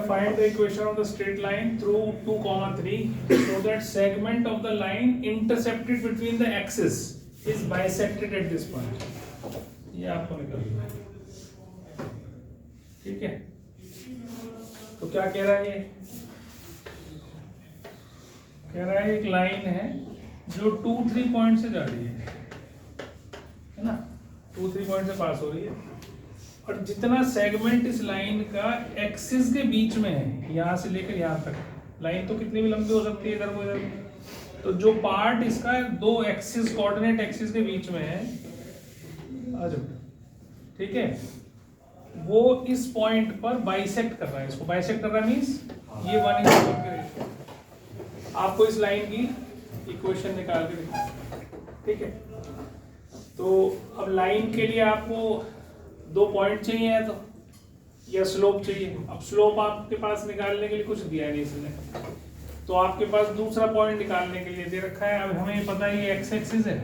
Find the equation of the straight line through 2, 3 so that segment of the line intercepted between the axis is bisected at this point. ये आपको निकालना है, ठीक है। तो क्या कह रहा है ये? कह रहा है एक लाइन है जो 2, 3 पॉइंट से जा रही है ना, 2, 3 पॉइंट से पास हो रही है, और जितना सेगमेंट इस लाइन का एक्सिस के बीच में है, यहाँ से लेकर यहाँ तक, लाइन तो कितनी भी लंबी हो सकती है इधर को इधर, तो जो पार्ट इसका दो एक्सिस कोऑर्डिनेट एक्सिस के बीच में है, ठीक है, वो इस पॉइंट पर बाइसेक्ट कर रहा है। इसको बाइसेक्ट कर रहा है मींस ये 1:1 के रेशियो। आपको इस लाइन की इक्वेशन निकाल के दिखा, ठीक है। तो अब लाइन के लिए आपको 2 पॉइंट चाहिए है तो, या स्लोप चाहिए। अब स्लोप आपके पास निकालने के लिए कुछ दिया नहीं इसने, तो आपके पास दूसरा पॉइंट निकालने के लिए दे रखा है। अब हमें पता है ये एक्स एक्सिस है,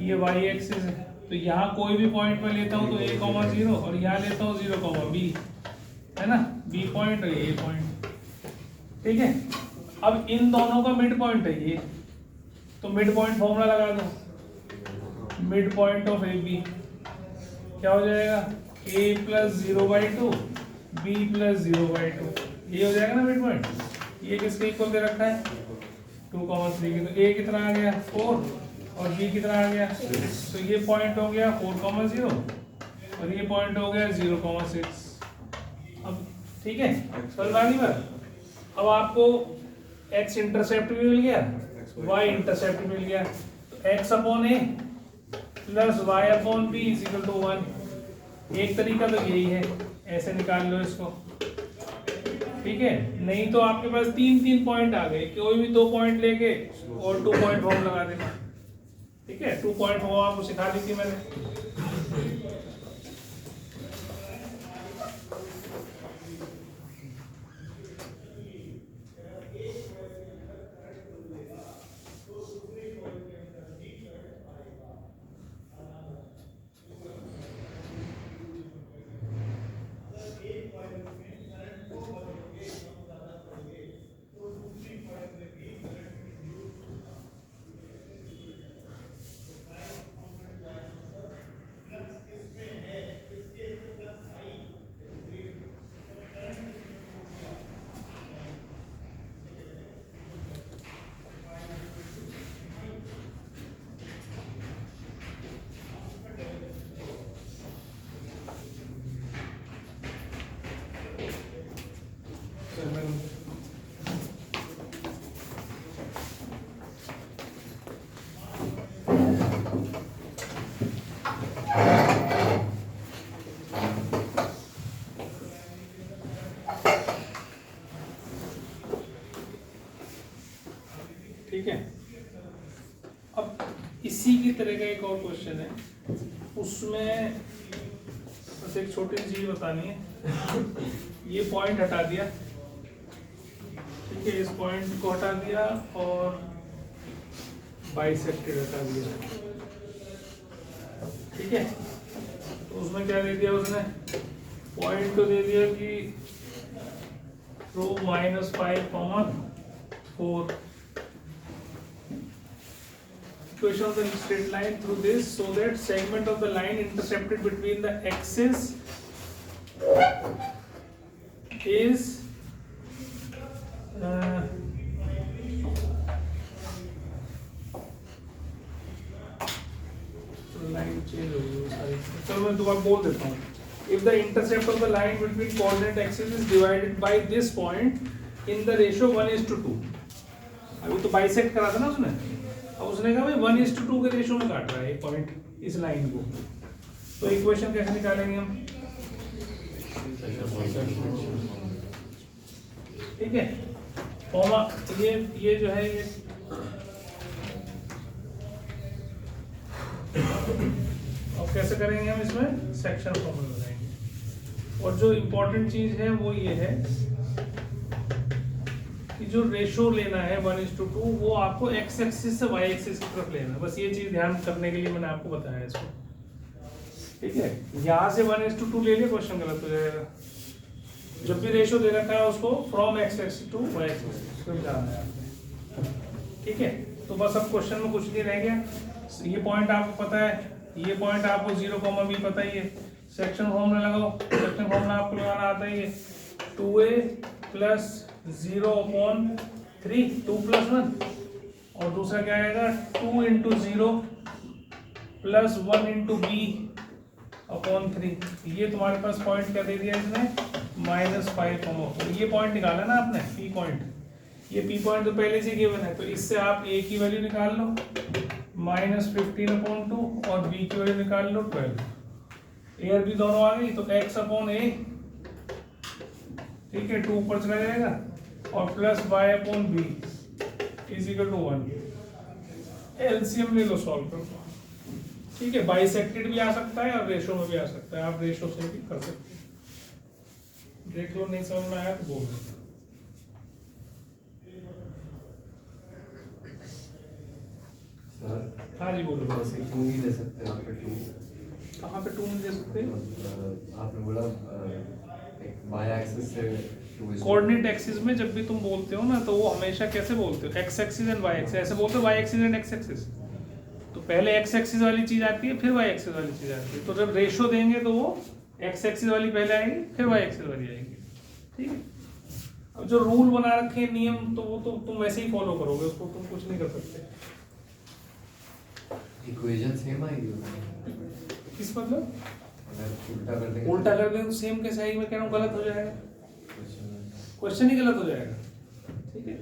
ये वाई एक्सिस है, तो यहाँ कोई भी पॉइंट मैं लेता हूँ तो a, 0 और यहाँ लेता हूँ 0, b, है ना, b पॉइंट और a पॉइंट, ठीक है। अब इन दोनों का मिड पॉइंट है ये, तो मिड पॉइंट फॉर्मूला लगा दो, mid point of A B क्या हो जाएगा, a + 0/2 b + 0/2, ये हो जाएगा ना मिड पॉइंट। ये किसके इक्वल दे रखा है, 2, 3 की, तो a कितना आ गया 4 और b कितना आ गया 6, तो ये पॉइंट हो गया 4, 0 और ये पॉइंट हो गया 0, 6। अब ठीक है, समझ आ गई बात। अब आपको x इंटरसेप्ट भी मिल गया, y इंटरसेप्ट भी मिल गया, तो x/a + y/b = 1। एक तरीका तो यही है, ऐसे निकाल लो इसको, ठीक है। नहीं तो आपके पास 3 पॉइंट आ गए, कोई भी 2 पॉइंट लेके और 2 पॉइंट फॉर्म लगा देना, ठीक है। 2 पॉइंट फॉर्म आपको सिखा दी थी मैंने। ठीक है। अब इसी की तरह का एक और क्वेश्चन है, उसमें बस एक छोटी सी चीज बतानी है। ये पॉइंट हटा दिया, ठीक है, इस पॉइंट को हटा दिया और बाइसेक्टेड हटा दिया, ठीक है। तो उसमें क्या दे दिया उसने, पॉइंट तो दे दिया कि -5, 4 equation of the straight line through this so that segment of the line intercepted between the axis is line change हो गई सारी, चलो मैं दोबारा बोल देता हूँ। If the intercept of the line between coordinate axis is divided by this point, in the ratio 1:2। अभी तो बाइसेक्ट करा था ना उसने, अब उसने कहा भाई 1:2 के रेशियो में काट रहा है एक पॉइंट इस लाइन को। तो इक्वेशन कैसे निकालेंगे हम? ठीक है, कॉमा ये जो है ये अब कैसे करेंगे हम इसमें सेक्शन फॉर्मूला लगाएंगे। और जो इम्पोर्टेंट चीज है वो ये है कि जो रेशो लेना है 1:2 वो आपको एक्स एक्सिस से वाई एक्सिस की तरफ लेना है। बस ये चीज ध्यान करने के लिए मैंने आपको बताया इसको। ठीक है, यहाँ से 1:2 ले लिया, क्वेश्चन गलत हो जाएगा। जब भी रेशो दे रखा है उसको from X axis to Y axis जाना है आपने। ठीक है, तो बस अब क्वेश्चन में कुछ नहीं रह गया। ये पॉइंट आपको पता है, ये पॉइंट आपको 0, b पता ही है। सेक्शन फॉर्मूला लगाओ, सेक्शन फॉर्मूला आपको लगाना आता ही है 2a + 0/3 2 + 1 और दूसरा क्या आएगा 2 × 0 + 1 × b/3। ये तुम्हारे पास पॉइंट क्या दे दिया इसने -5,4। ये पॉइंट निकाला ना आपने p पॉइंट, ये p पॉइंट तो पहले से गिवन है, तो इससे आप a की वैल्यू निकाल लो -15/2 और b की वैल्यू निकाल लो 12। a और b दोनों आ गई तो x/a, ठीक है 2 ऊपर चला जाएगा और प्लस y/b = 1। एलसीएम ले लो, सॉल्व करो। ठीक है, बाइसेक्टेड भी आ सकता है और रेशो में भी आ सकता है, आप रेशो से भी कर सकते हैं। देख लो, नहीं समझ में आया तो बोल दो। हाँ जी बोलो। जैसे 2 ही दे सकते हैं, आप 2 कहाँ पे 2 नहीं दे सकते? आपने बोला वाई एक्सिस से 2 कोऑर्डिनेट एक्सिस में जब भी तुम बोलते हो ना तो वो हमेशा कैसे बोलते हो, x axis and y axis, ऐसे बोलते हो y axis and x axis. तो पहले एक्स एक्सिस वाली चीज आती है फिर वाई एक्सिस वाली चीज आती है। तो जब रेशो देंगे तो वो एक्स एक्सिस वाली पहले आएगी फिर वाई एक्सिस वाली आएगी। ठीक है, अब जो रूल बना रखे हैं नियम, तो वो तो तुम वैसे ही फॉलो करोगे, उसको तुम कुछ नहीं कर सकते। इक्वेशन सेम आएगी किस मतलब? अगर उल्टा कर दें तो सेम कैसे आएगी? मैं कह रहा हूँ गलत हो जाएगा, क्वेश्चन ही गलत हो जाएगा। ठीक है,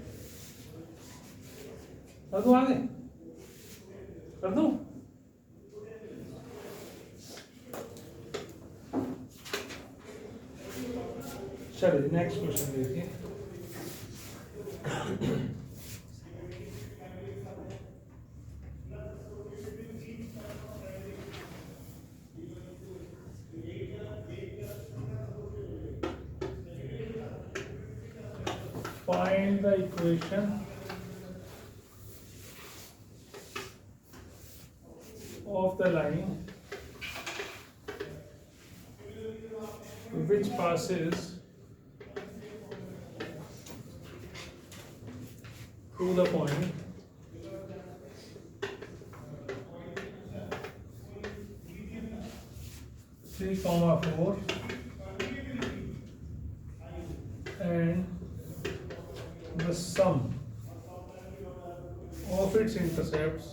कर दूं आगे, कर दूं? चलिए नेक्स्ट क्वेश्चन देखिए। Find the equation of the line which passes to the point 3,4 and the sum of its intercepts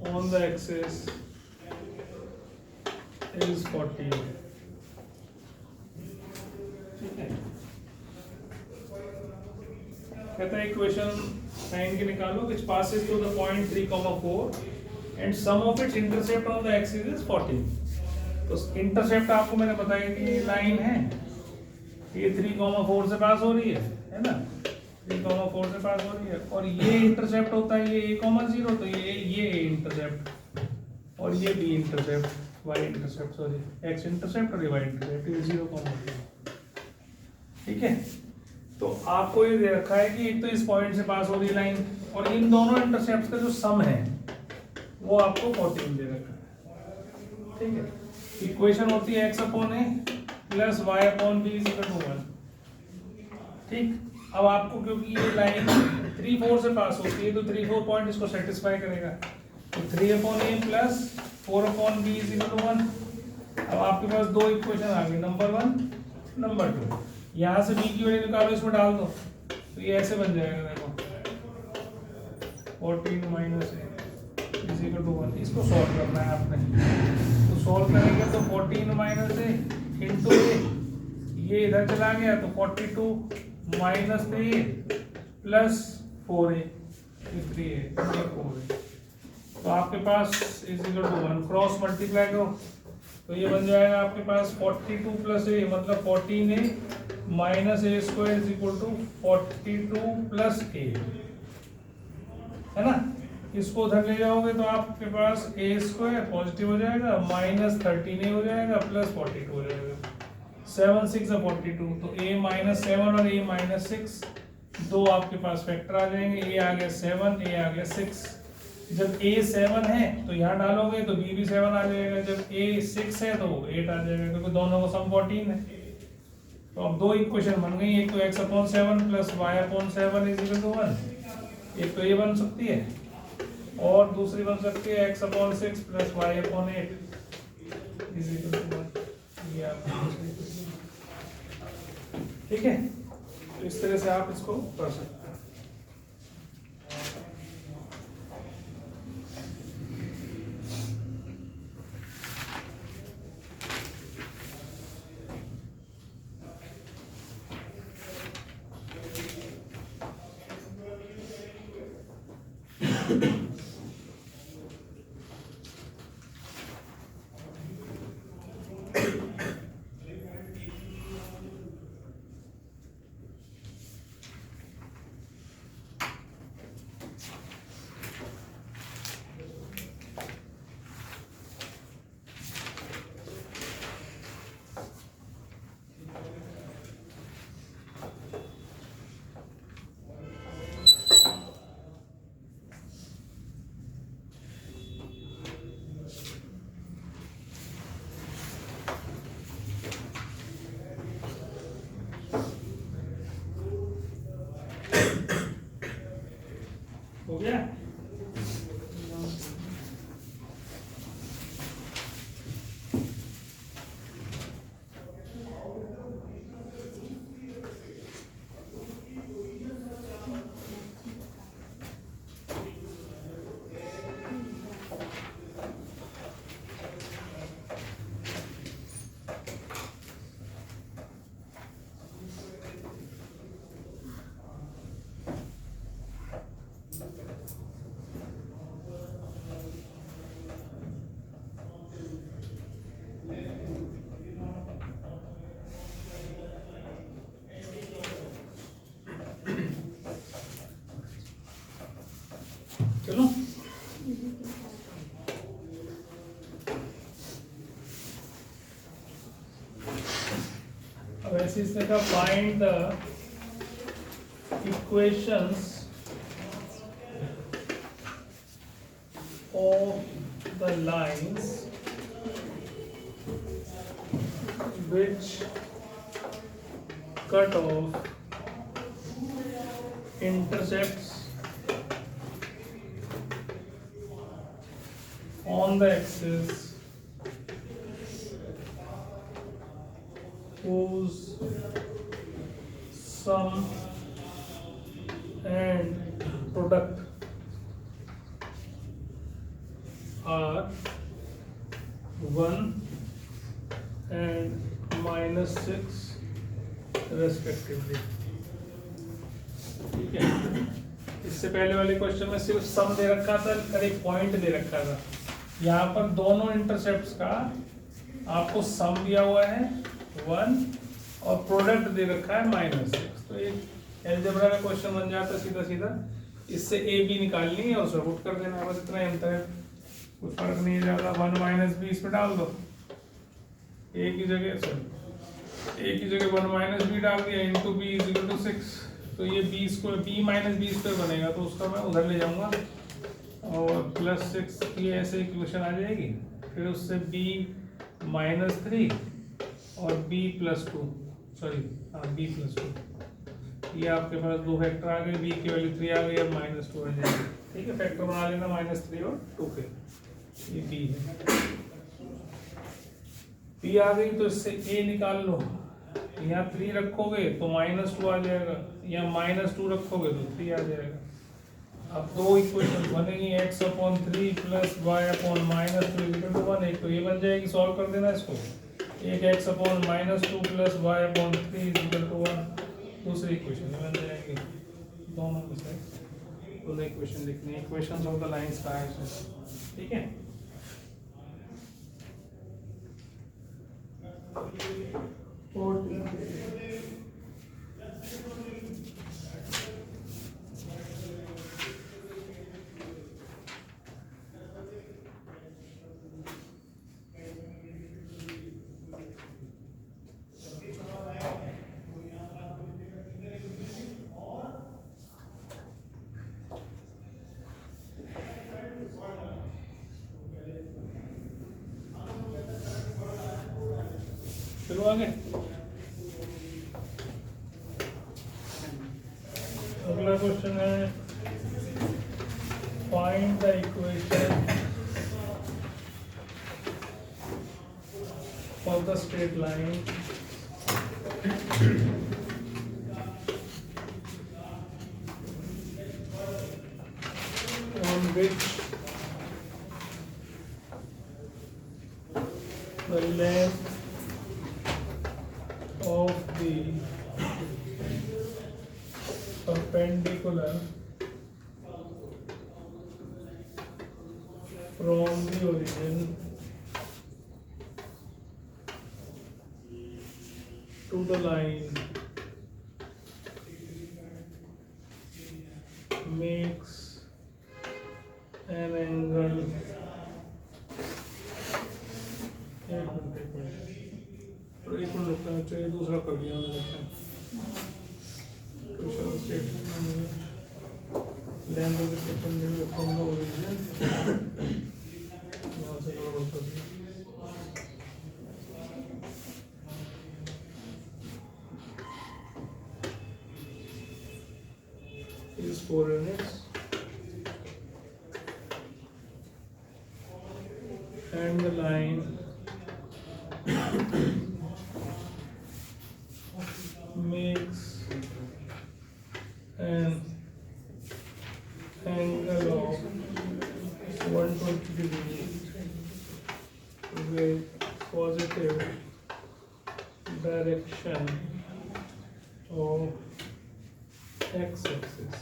on the axis is 40। ठीक है, कहता है इक्वेशन साइन के निकालो which passes to the point 3,4 and sum of its intercept on the axis is 40। तो intercept आपको मैंने बताया कि ये लाइन है, ये 3,4 से पास हो रही है ना, 3,4 से पास हो रही है, और ये इंटरसेप्ट होता है ये a,0, तो ये इंटरसेप्ट और ये b intercept, y intercept sorry x intercept और y इंटरसेप्ट, ये 0,0। ठीक है, तो आपको ये दे रखा है कि एक तो इस पॉइंट से पास हो रही लाइन और इन दोनों इंटरसेप्ट का जो सम है वो आपको 14 दे रखा है। ठीक है, इक्वेशन होती है x/a + y/b = 1। ठीक, अब आपको क्योंकि ये लाइन 3,4 से पास होती है तो 3,4 पॉइंट इसको सेटिस्फाई करेगा, तो 3/a + 4/b = 1। अब आपके पास दो इक्वेशन आ गई, नंबर 1 नंबर 2। यहाँ से b की वैल्यू निकालो, इसमें डाल दो तो ये ऐसे बन जाएगा, देखो 14 - a = 1। इसको सॉल्व करना है आपने, तो सॉल्व करेंगे तो 14 माइनस ए इंटू ए, ये इधर चला गया तो 42 माइनस 3 प्लस 4a, 3a ये 4a, तो आपके पास is equal to 1, cross multiply करो तो ये बन जाएगा आपके पास 42 प्लस ए मतलब 14a minus A square is equal to 42 plus A, है ना। इसको उधर ले जाओगे तो आपके पास ए स्क्वायर पॉजिटिव हो जाएगा, माइनस 13a हो जाएगा, प्लस 42 हो जाएगा, 7 6 42, तो a माइनस 7 और a माइनस 6 दो आपके पास फैक्टर आ जाएंगे, a आ गया 7, a आ गया 6। जब a 7 है तो यहाँ डालोगे तो b भी 7 आ जाएगा, जब a 6 है तो 8 आ जाएगा, क्योंकि दोनों का सम 14 है। तो अब दो इक्वेशन बन गई, एक तो x/7 plus y/7 is equal to 1, एक तो ये बन सकती है और दूसरी बन सकती है x/6 plus y/8 is equal to 1। ये आप ठीक है, तो इस तरह से आप इसको कर सकते हैं। हो गया। चलो अब ऐसे इसने कहा find the equations of the lines which cut off intercepts on the axis whose sum and product are 1 and -6 respectively। ठीक है, इससे पहले वाले क्वेश्चन में सिर्फ सम दे रखा था और एक पॉइंट दे रखा था। यहाँ पर दोनों इंटरसेप्ट्स का आपको सम दिया हुआ है 1 और प्रोडक्ट दे रखा है -6, तो एक अलजेब्रा का क्वेश्चन बन जाता है सीधा सीधा। इससे ए बी निकालनी है और उसको पुट कर देना है, बस इतना ही अंतर है, कोई फर्क नहीं है ज़्यादा। 1 - b इसमें डाल दो, ए की जगह 1 - b डाल दिया into b is equal to 6, तो ये b square b - b square बनेगा, तो उसका मैं उधर ले जाऊंगा और +6 की ऐसे इक्वेशन आ जाएगी, फिर उससे b -3 और b + 2 सॉरी b + 2, ये आपके पास दो फैक्टर आ गए, b की वैल्यू 3 आ गई, अब -2 आ जाएगी। ठीक है, फैक्टर बना लेना -3 और 2 के, ये b है। p आ गई तो इससे a निकाल लो, यहाँ 3 रखोगे तो -2 आ जाएगा, यहाँ -2 रखोगे तो 3 आ जाएगा। अब दो इक्वेशन बनेगी x upon 3 plus y upon minus 2 equal to 1। एक तो ये बन जाएगी, सॉल्व कर देना इसको। एक x upon minus 2 plus y upon 3 equal to 1, दूसरी इक्वेशन बन जाएगी। दोनों में से दोनों इक्वेशन लिखनी है, इक्वेशंस ऑफ द लाइंस का है, ठीक है। चलो आगे। अगला क्वेश्चन है, find the equation for the straight line on which the length of the perpendicular from the origin to the line makes an angle, एक मिनट रुकना चाहिए, दूसरा कर दिया मैंने। Length of the perpendicular from the origin, यहाँ से गड़बड़ कर दिया। is 4 units and the line makes an angle of 120 degrees with positive direction of x-axis.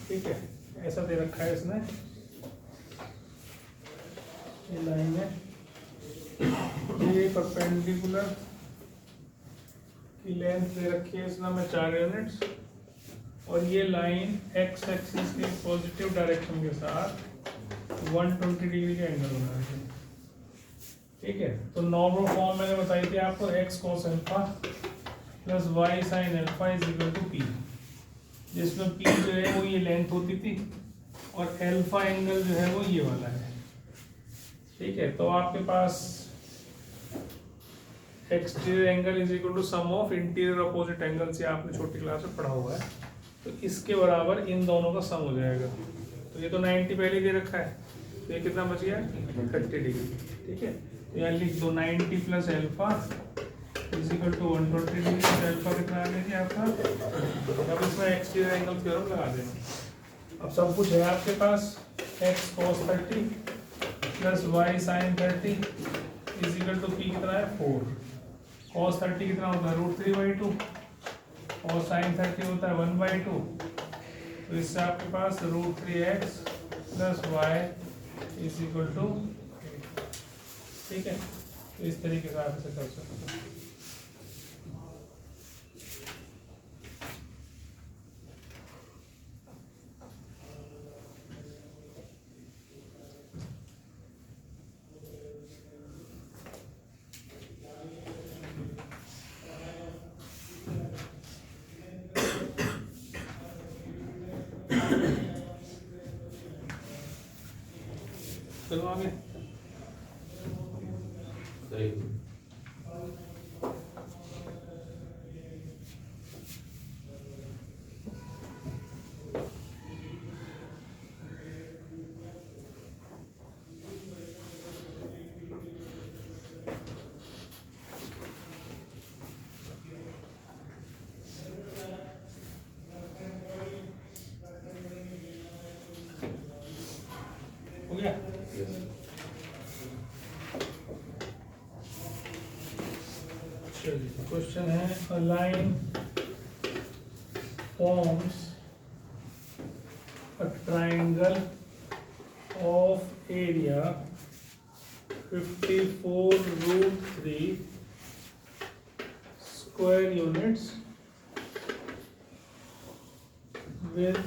ठीक है, ऐसा दे रखा है इसने, ये लाइन है, ये परपेंडिकुलर की लेंथ दे रखी है इसने में 4 यूनिट्स, और ये लाइन एक्स एक्सिस के पॉजिटिव डायरेक्शन के साथ 120 डिग्री का एंगल बना रही है। ठीक है, तो नॉर्मल फॉर्म मैंने बताई थी आपको, x cos alpha plus y sine alpha is equal to p, जिसमें पी जो है वो ये लेंथ होती थी और अल्फा एंगल जो है वो ये वाला है। ठीक है, तो आपके पास exterior angle is equal to sum of interior opposite angles, ये आपने छोटी क्लास में पढ़ा हुआ है, तो इसके बराबर इन दोनों का सम हो जाएगा। तो ये तो 90 पहले दे रखा है, तो ये कितना बच गया 30 डिग्री। ठीक है, तो यहाँ लिख दो 90 plus alpha is equal to 120 degree. Alpha कितना आ गया आपका, अब इसमें एक्सटीरियर एंगल थ्योरम लगा देना। अब सब कुछ है आपके पास, x cos 30 plus y sine 30 is equal to p कितना है 4। कॉस 30 कितना होता है √3/2 और साइन 30 होता है 1/2, तो इससे आपके पास √3x plus y is equal to. ठीक है, तो इस तरीके से आप इसे कर सकते हैं। चलो आगे। हो गया? चलिए क्वेश्चन है, a line forms a triangle of area 54√3 square units with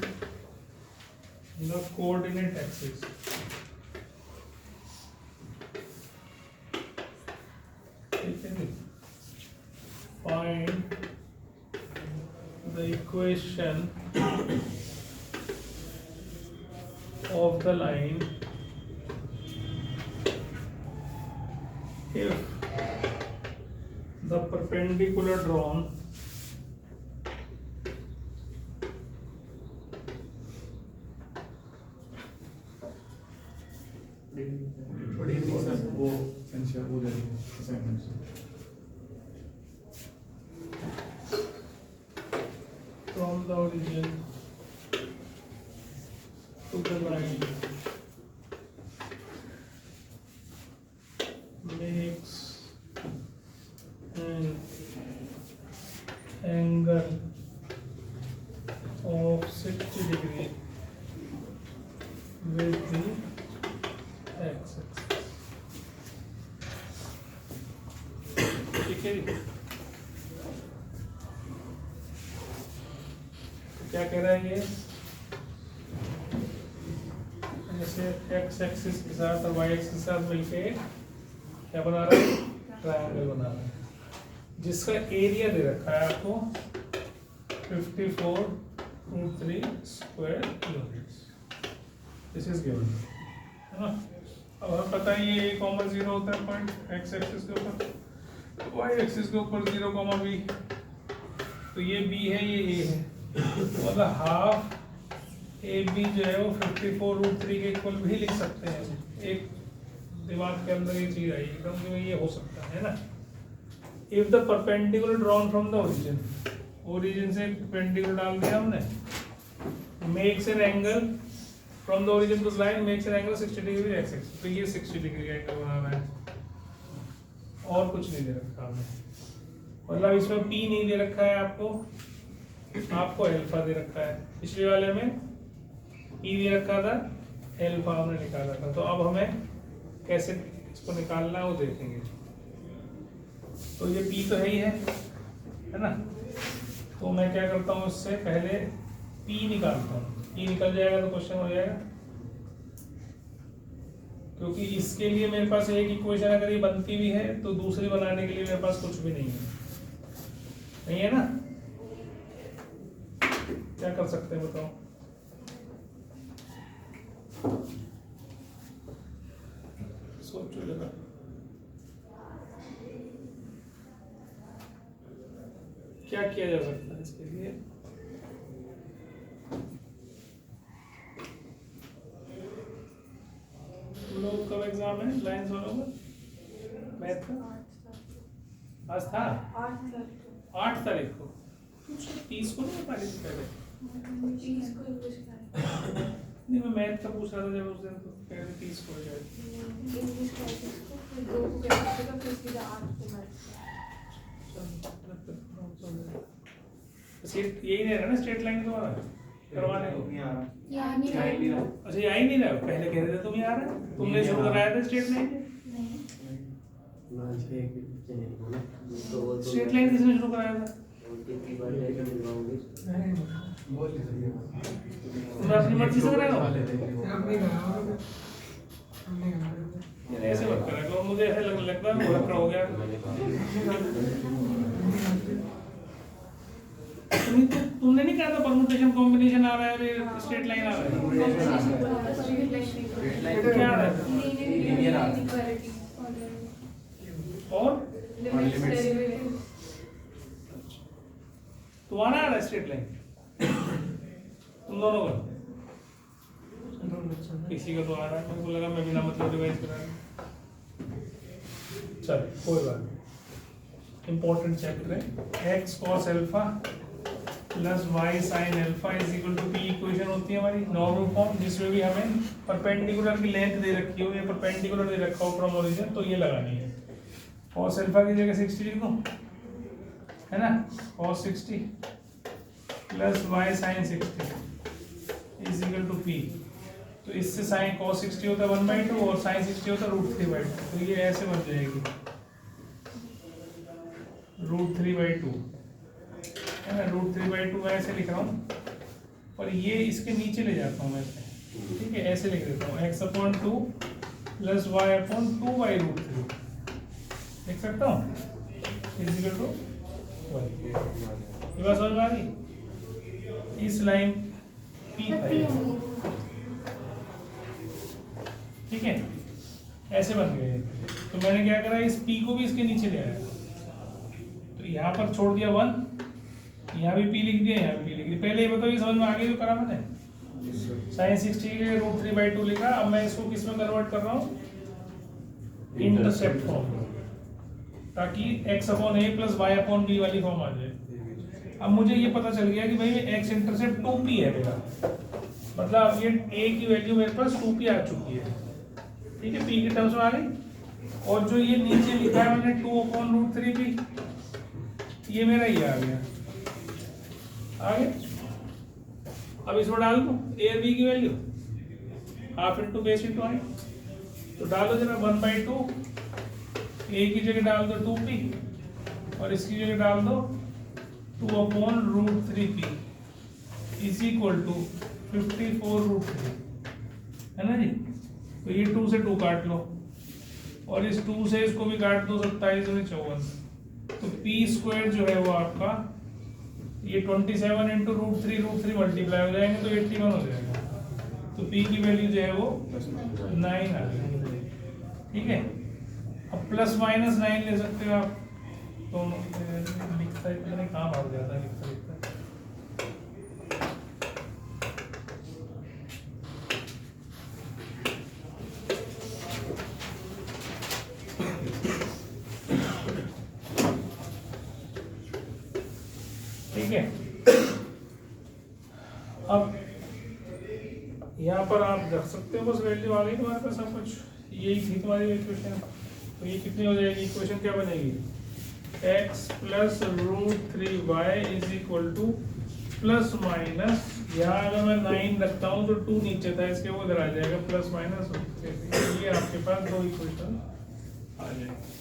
the coordinate axis. Find the equation of the line if the perpendicular drawn वो संख्या उधर assignment from the origin to the line makes an angle of 60 degree with the x-axis. ठीक है जी? क्या कह रहा है ये? जैसे x एक्सिस के साथ और y एक्सिस के साथ मिलके क्या बना रहा है? ट्रायंगल बना रहा है, जिसका एरिया दे रखा है आपको 54√3 square units. This is given, है ना? अब हमें पता है ये a, 0 होता है पॉइंट x एक्सिस के ऊपर, y एक्सिस के ऊपर 0, b, तो ये b है, ये a है, मतलब हाफ ए बी जो है वो 54√3 के इक्वल भी लिख सकते हैं। एक दिमाग के अंदर ये चीज आई एकदम कि ये हो सकता है ना। If the perpendicular drawn from the origin, origin से परपेंडिकुलर डाल दिया हमने, makes an angle from the origin to line makes an angle 60 degree x axis, तो ये 60 डिग्री एंगल बना रहा है और कुछ नहीं दे रखा हमने, मतलब इसमें पी नहीं दे रखा है आपको अल्फा दे रखा है। पिछले वाले में ई दे रखा था, अल्फा हमने निकाला था, तो अब हमें कैसे इसको निकालना है वो देखेंगे। तो ये पी तो है ही है ना, तो मैं क्या करता हूँ, इससे पहले पी निकालता हूँ, पी निकल जाएगा तो क्वेश्चन हो जाएगा, क्योंकि इसके लिए मेरे पास एक इक्वेशन अगर ये बनती भी है तो दूसरी बनाने के लिए मेरे पास कुछ भी नहीं है ना। क्या कर सकते हैं बताओ? सोचो जरा, क्या किया जा सकता है इसके लिए? तुम लोग कब एग्जाम है लाइंस वालों का, मैथ का? आज था 8 तारीख को, 30 को नहीं, तारीख से पहले नहीं, मैं मैथ का पूछ रहा था जब उस दिन, तो कह रहे 30 को हो जाए। यही नहीं रहा ना स्ट्रेट लाइन तुम्हारा करवाने को? अच्छा ये आ ही नहीं रहा, पहले कह रहे थे तुम ही आ रहा है, तुमने शुरू कराया था स्ट्रेट लाइन किसने शुरू कराया था? अपनी मर्जी से कराएगा? ऐसे मत करा करो, मुझे ऐसा लगता है मुहक्का हो गया। तुमने नहीं कहा था परमुटेशन कॉम्बिनेशन आ रहा है, स्ट्रेट लाइन आ रहा है, क्या आ रहा है? और तुम्हारा आ रहा है स्ट्रेट लाइन, तुम दोनों का? किसी का तो आ रहा है, मुझे लगा मैं बिना मतलब रिवाइज करा रहा हूं। चल कोई बात नहीं, इंपॉर्टेंट चैप्टर है। x cos alpha plus y sin alpha is equal to p equation होती है हमारी नॉर्मल फॉर्म, जिसमें भी हमें परपेंडिकुलर की लेंथ दे रखी हो या परपेंडिकुलर दे रखा हो फ्रॉम ओरिजिन, तो ये लगानी है। cos अल्फा की जगह 60 लिख दो, है ना, cos 60 plus y sin 60 is equal to p। तो इससे sin cos 60 होता है 1/2 और sin 60 होता है √3/2। तो ये ऐसे बन जाएगी √3/2, है ना, √3/2 मैं ऐसे लिख रहा हूँ, और ये इसके नीचे ले जाता हूँ मैं इसे, ठीक है, ऐसे लिख देता हूँ x/2 प्लस y/2/√3 लिख सकता हूँ इज इक्वल टू 1। ये बात समझ में आ गई? इस लाइन P है, ठीक है, ऐसे बन गए। तो मैंने क्या करा, इस P को भी इसके नीचे ले आया, तो यहाँ पर छोड़ दिया 1, यहाँ भी P लिख दिया, यहाँ भी P लिख दिया। पहले ये बताओ, ये समझ में आ गई जो करा मैंने? sin 60 के √3/2 लिखा। अब मैं इसको किस में कन्वर्ट कर रहा हूँ, इंटरसेप्ट फॉर्म, ताकि x/a प्लस y/b वाली फॉर्म आ जाए। अब मुझे ये पता चल गया कि भाई x इंटरसेप्ट 2p है मेरा, मतलब ये a की वैल्यू मेरे पास 2p आ चुकी है, ठीक है, p की टर्म्स में आ गई। और जो ये नीचे लिखा है मैंने 2/√3p, ये मेरा ये आ गया, आगे। अब इसमें डाल दो a और b की value, half into base into I, तो डालो जरा 1/2, a की जगह डाल दो 2p और इसकी जगह डाल दो 2/√3p इज इक्वल टू 54√3, है ना जी। तो ये 2 से 2 काट लो और इस 2 से इसको भी काट दो, 27 और 54। तो p² जो है वो आपका ये 27 इंटू √3 मल्टीप्लाई हो जाएंगे तो 81 हो जाएगा। तो p की वैल्यू जो है वो 9 आ जाएगी, ठीक है। अब प्लस माइनस 9 ले सकते हो आप, तो लिखता है, पता नहीं कहाँ भाग जाता है लिखता लिखता। ठीक है, अब यहाँ पर आप रख सकते हो, बस वैल्यू आ गई तुम्हारे पास, सब कुछ यही थी तुम्हारी इक्वेशन। तो ये कितनी हो जाएगी इक्वेशन, क्या बनेगी, x plus √3y is equal two plus minus, यहाँ अगर मैं 9 रखता हूँ तो 2 नीचे था इसके, वो इधर आ जाएगा प्लस माइनस। ये आपके पास 2 इक्वेशन आ जाएगी।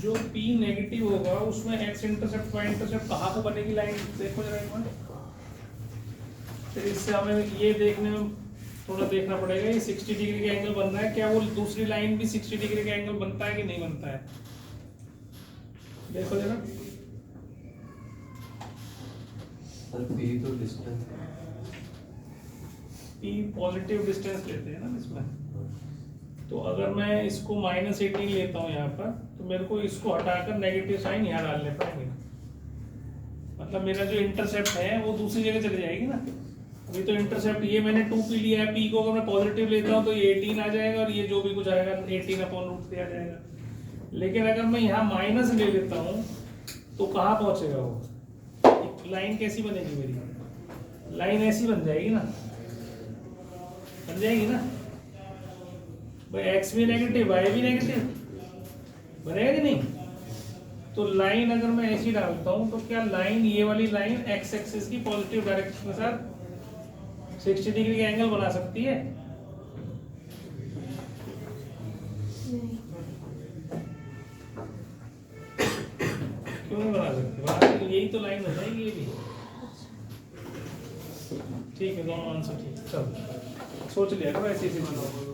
जो P नेगेटिव होगा उसमें x इंटरसेप्ट y इंटरसेप्ट कहाँ को बनेगी लाइन, देखो जरा एक बार। फिर इससे हमें ये देखने में थोड़ा देखना पड़ेगा, ये 60 डिग्री का एंगल बन रहा है, क्या वो दूसरी लाइन भी 60 डिग्री का एंगल बनता है कि नहीं बनता है, देखो जरा। सर p तो डिस्टेंस है, P पॉजिटिव डिस्टेंस लेते हैं ना इसमें। तो अगर मैं इसको -18 लेता हूँ यहाँ पर, तो मेरे को इसको हटाकर नेगेटिव साइन यहाँ डालने पड़ेंगे, मतलब मेरा जो इंटरसेप्ट है वो दूसरी जगह चली जाएगी ना। अभी तो इंटरसेप्ट ये मैंने 2p लिया है, p को अगर मैं पॉजिटिव लेता हूँ तो ये 18 आ जाएगा और ये जो भी कुछ आएगा 18/√3 आ जाएगा। लेकिन अगर मैं यहाँ माइनस ले लेता हूँ तो कहाँ पहुँचेगा वो, लाइन कैसी बनेगी मेरी, लाइन ऐसी बन जाएगी ना, बन जाएगी ना भाई, x भी नेगेटिव y भी नेगेटिव बनेगा कि नहीं। तो लाइन अगर मैं ऐसी डालता हूं तो क्या लाइन, ये वाली लाइन x एक्सिस की पॉजिटिव डायरेक्शन के साथ 60 डिग्री का एंगल बना सकती है, क्यों नहीं बना सकती, बना सकती, यही तो लाइन हो जाएगी ये भी। ठीक है, दोनों आंसर ठीक, चलो सोच लिया करो ऐसी चीज़।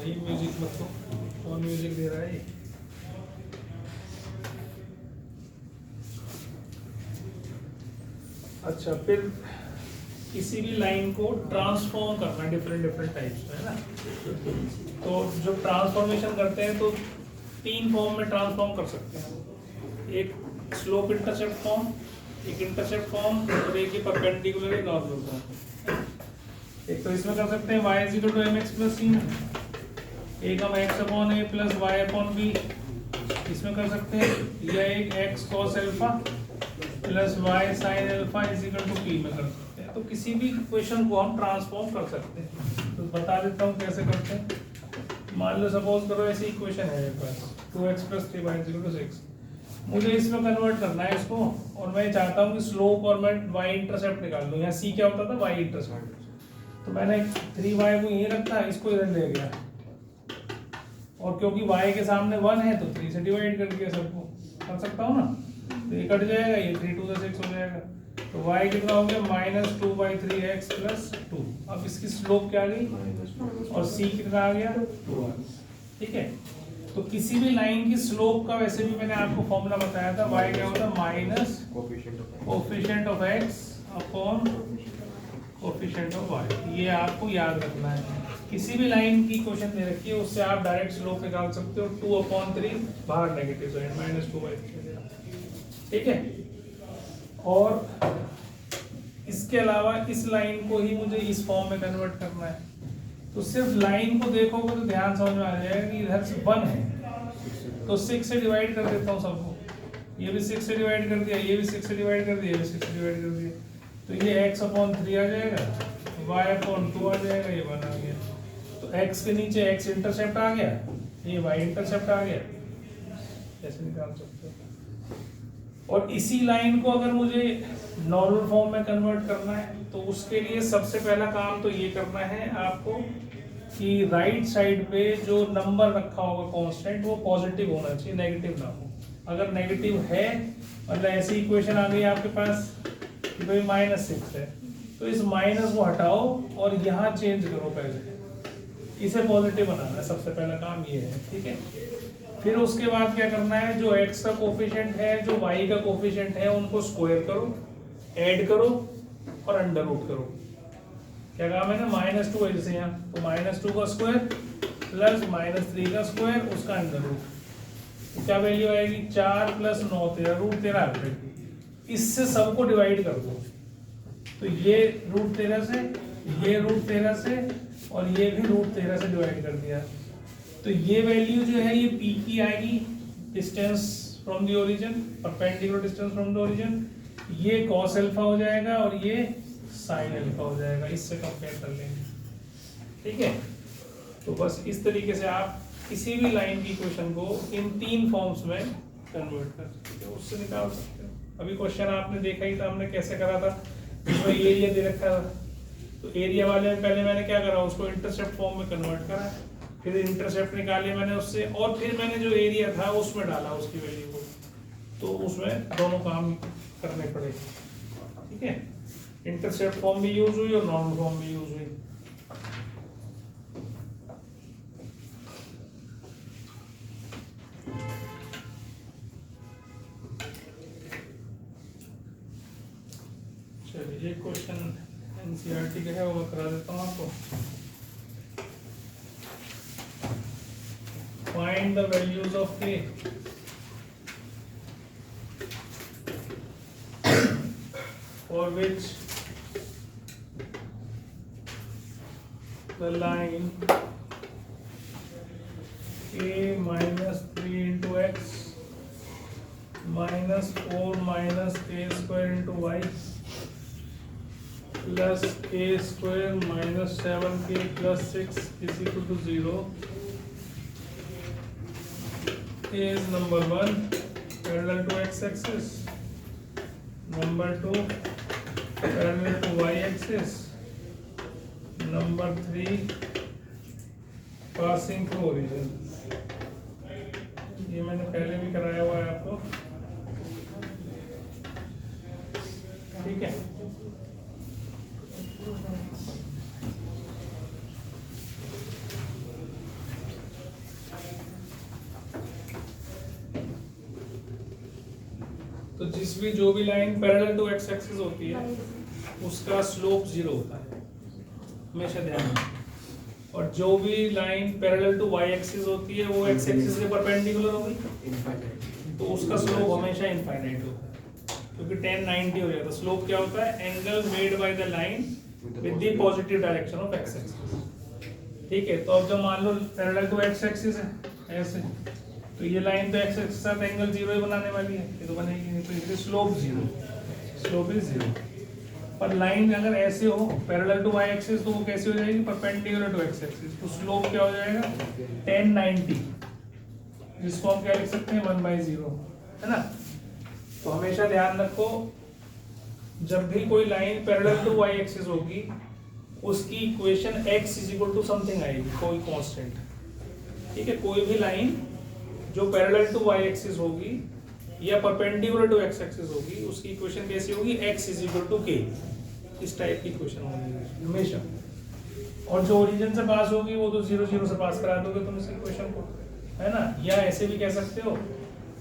भाई म्यूजिक मत तो, कौन म्यूजिक दे रहा है ये? अच्छा, फिर किसी भी लाइन को ट्रांसफॉर्म करना डिफरेंट डिफरेंट टाइप्स में, है ना? तो जो ट्रांसफॉर्मेशन करते हैं तो 3 फॉर्म में ट्रांसफॉर्म कर सकते हैं। एक स्लोप इंटरसेप्ट फॉर्म, एक इंटरसेप्ट फॉर्म और एक ही परपेंडिकुलर नॉर्मल फॉर्म। एक तो इसमें कर सकते हैं y = mx + c में, एक हम x/a + y/b इसमें कर सकते हैं, या एक x cos α + y sin α = p में कर सकते हैं। तो किसी भी इक्वेशन को हम ट्रांसफॉर्म कर सकते हैं। तो बता देता हूँ कैसे करते हैं। मान लो सपोज करो ऐसी इक्वेशन है मेरे पास 2x + 3y = 6। मुझे इसमें कन्वर्ट करना है इसको, और मैं चाहता हूँ कि स्लोप और मैं y इंटरसेप्ट निकाल लूँ। यहाँ c क्या होता था? y intercept. तो मैंने 3y को यहीं रखा, इसको इधर ले गया, और क्योंकि y के सामने 1 है तो 3 से डिवाइड कर दिया सबको। कर सकता हूँ ना? तो ये कट जाएगा, ये 3 2 + 6 हो जाएगा। तो y कितना हो गया? -2/3x + 2। अब इसकी स्लोप क्या आ गई? और c कितना आ गया? 2। ठीक है। तो किसी भी लाइन की स्लोप का वैसे भी मैंने आपको फॉर्मूला बताया था, y क्या होता है? Minus coefficient of x upon coefficient of y। ये आपको याद रखना है। किसी भी लाइन की क्वेश्चन दे रखी है उससे आप डायरेक्ट स्लोप निकाल सकते हो। 2/3 बाहर नेगेटिव साइड -2/3। ठीक है। और इसके अलावा इस लाइन को ही मुझे इस फॉर्म में कन्वर्ट करना है। तो सिर्फ लाइन को देखोगे तो ध्यान समझ में आ जाएगा कि इधर से 1 है तो 6 से डिवाइड कर देता हूँ सबको। ये भी 6 से डिवाइड कर दिया, ये भी 6 से डिवाइड कर दिया, ये भी 6 से डिवाइड कर दिया। तो ये x/3 आ जाएगा, y/2 आ जाएगा, ये 1 आ गया। तो x के नीचे x इंटरसेप्ट आ गया, ये y इंटरसेप्ट आ गया। ऐसे निकाल सकते हो। और इसी लाइन को अगर मुझे नॉर्मल फॉर्म में कन्वर्ट करना है तो उसके लिए सबसे पहला काम तो ये करना है आपको कि राइट साइड पे जो नंबर रखा होगा कांस्टेंट वो पॉजिटिव होना चाहिए, नेगेटिव ना हो। अगर नेगेटिव है, मतलब ऐसी इक्वेशन आ गई आपके पास कि भाई -6 है, तो इस माइनस को हटाओ और यहाँ चेंज करो, पहले इसे पॉजिटिव बनाना है। सबसे पहला काम ये है। ठीक है। फिर उसके बाद क्या करना है, जो x का कोफिशिएंट है, जो y का कोफिशिएंट है, उनको स्क्वायर करो, ऐड करो और अंडर रूट करो। क्या काम है ना? -2 है जैसे यहाँ, तो -2 का स्क्वायर प्लस -3 का स्क्वायर, उसका अंडर रूट। तो क्या वैल्यू आएगी? 4 + 9 13, √13। इससे सबको डिवाइड कर दो। तो ये √13 से, ये √13 से, और ये भी √13 से डिवाइड कर दिया। तो ये वैल्यू जो है ये p की आएगी, distance from the origin, perpendicular distance from the origin. ये cos α हो जाएगा और ये sin α हो जाएगा। इससे कंपेयर कर लेंगे। ठीक है। तो बस इस तरीके से आप किसी भी लाइन की इक्वेशन को इन 3 फॉर्म्स में कन्वर्ट कर सकते हो, उससे निकाल सकते हो। अभी क्वेश्चन आपने देखा ही था हमने कैसे करा था, जिसमें एरिया दे रखा था। तो एरिया वाले में पहले मैंने क्या करा, उसको इंटरसेप्ट फॉर्म में कन्वर्ट करा, फिर इंटरसेप्ट निकाले मैंने उससे, और फिर मैंने जो एरिया था उसमें डाला उसकी वैल्यू को। तो उसमें दोनों काम करने पड़े। ठीक है। इंटरसेप्ट फॉर्म भी यूज हुई और नॉर्मल फॉर्म भी यूज हुई। चलिए एक क्वेश्चन एनसीईआरटी का है, वो करा देता हूँ आपको। Find the values of k for which the line k -3 × x -4 - k² × y plus k² - 7k + 6 = 0 is number 1 parallel to x-axis, number 2 parallel to y-axis, number 3 passing through origin। ये मैंने पहले भी कराया हुआ है आपको। ठीक है। तो जो भी line parallel to x axis होती है उसका स्लोप 0 होता है, हमेशा ध्यान रखें। और जो भी line parallel to Y axis होती है वो एक्स एक्सिस के परपेंडिकुलर होगी, तो उसका स्लोप हमेशा इनफाइनाइट होता है, क्योंकि 10 90 हो जाता है। स्लोप क्या होता है? Angle made by the line with the positive direction of x axis. ठीक है, तो अब जब मान लो पैरेलल टू एक्स एक्सिस है ऐसे, तो ये लाइन तो एक्स एक्सिस के साथ एंगल 0 ही बनाने वाली है, ये तो बनेगी नहीं, तो इसलिए स्लोप 0, स्लोप इज 0। पर लाइन अगर ऐसे हो पैरेलल टू वाई एक्सिस, तो वो कैसे हो जाएगी? परपेंडिकुलर टू एक्स एक्सिस, तो स्लोप क्या हो जाएगा? 10 90, जिसको हम क्या लिख सकते हैं? 1/0, है ना। तो हमेशा ध्यान रखो, जब भी कोई line parallel to Y axis होगी उसकी equation x is equal to something आएगी, कोई कांस्टेंट। ठीक है, कोई भी लाइन जो पैरेलल टू वाई एक्सिस होगी या परपेंडिकुलर टू एक्स एक्सिस होगी, उसकी इक्वेशन कैसी होगी? x is equal to k, इस टाइप की इक्वेशन होगी हमेशा। और जो ओरिजिन से पास होगी वो तो 0 0 से पास करा दोगे तुम इस इक्वेशन को, है ना। या ऐसे भी कह सकते हो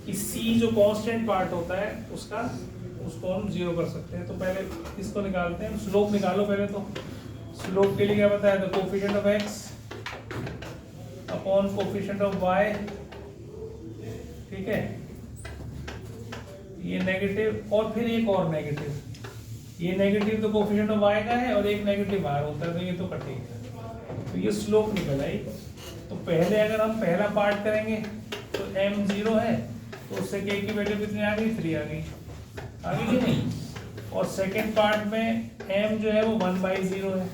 कि c जो कांस्टेंट पार्ट होता है उसको हम 0 कर सकते हैं। तो पहले इसको निकालते हैं, स्लोप निकालो पहले। तो स्लोप के लिए क्या बताया था? Coefficient of x upon coefficient of y। ठीक है, ये नेगेटिव और फिर एक और नेगेटिव, ये नेगेटिव तो कोफिशिएंट ऑफ y का है और एक नेगेटिव बाहर होता है, तो ये तो कटेगा, तो ये स्लोप निकल आई। तो पहले अगर हम पहला पार्ट करेंगे तो m 0 है, तो उससे k की वैल्यू कितनी आ गई? 3 आ गई, आ गई कि नहीं। और सेकेंड पार्ट में m जो है वो 1/0 है,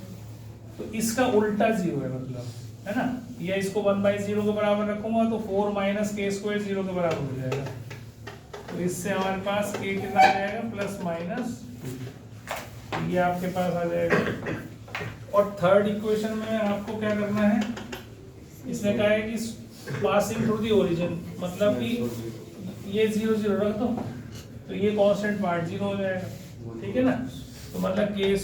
तो इसका उल्टा 0 है, मतलब, है ना। या इसको 1/0 के बराबर रखूंगा तो 4 - k² 0 के बराबर हो जाएगा। तो इससे हमारे पास k कितना आ जाएगा? प्लस माइनस, ये आपके पास आ जाएगा। और थर्ड इक्वेशन में आपको क्या करना है? इसमें कहा है कि पासिंग थ्रू दी ओरिजिन, मतलब कि ये 0 0 रख दो, तो ये कांस्टेंट पार्ट 0 हो जाएगा। ठीक है ना, तो मतलब k² -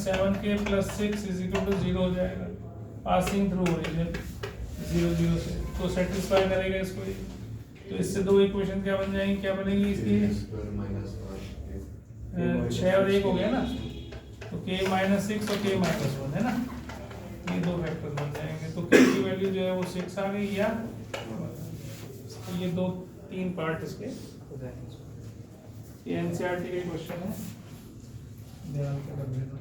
7k + 6 = 0 हो जाएगा, पासिंग थ्रू ओरिजिन 0 0 से, तो सेटिस्फाई करेगा इसको। तो इससे दो इक्वेशन क्या बन जाएंगी? क्या बनेगी इसकी? 6 और 1 हो गया ना, तो k - 6 और k - 1, है ना, ये दो वेक्टर बन जाएंगे। तो k की वैल्यू जो है वो 6 आ गई, या ये 3 पार्ट इसके हो जाएंगे। ये एनसीईआरटी का क्वेश्चन है, ध्यान से कर लेना।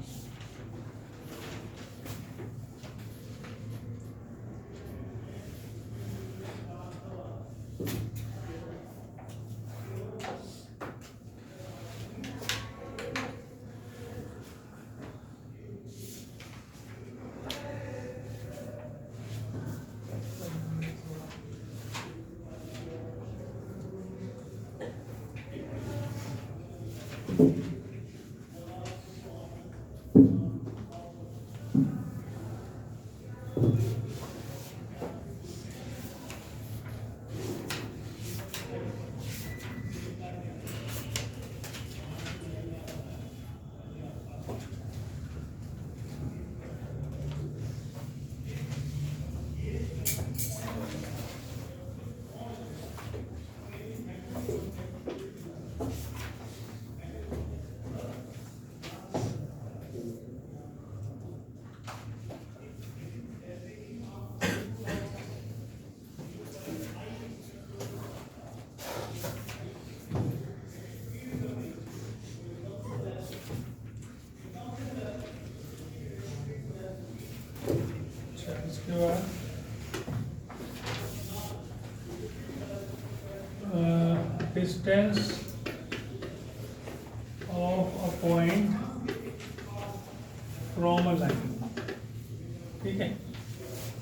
Distance of a point from a line, ठीक है,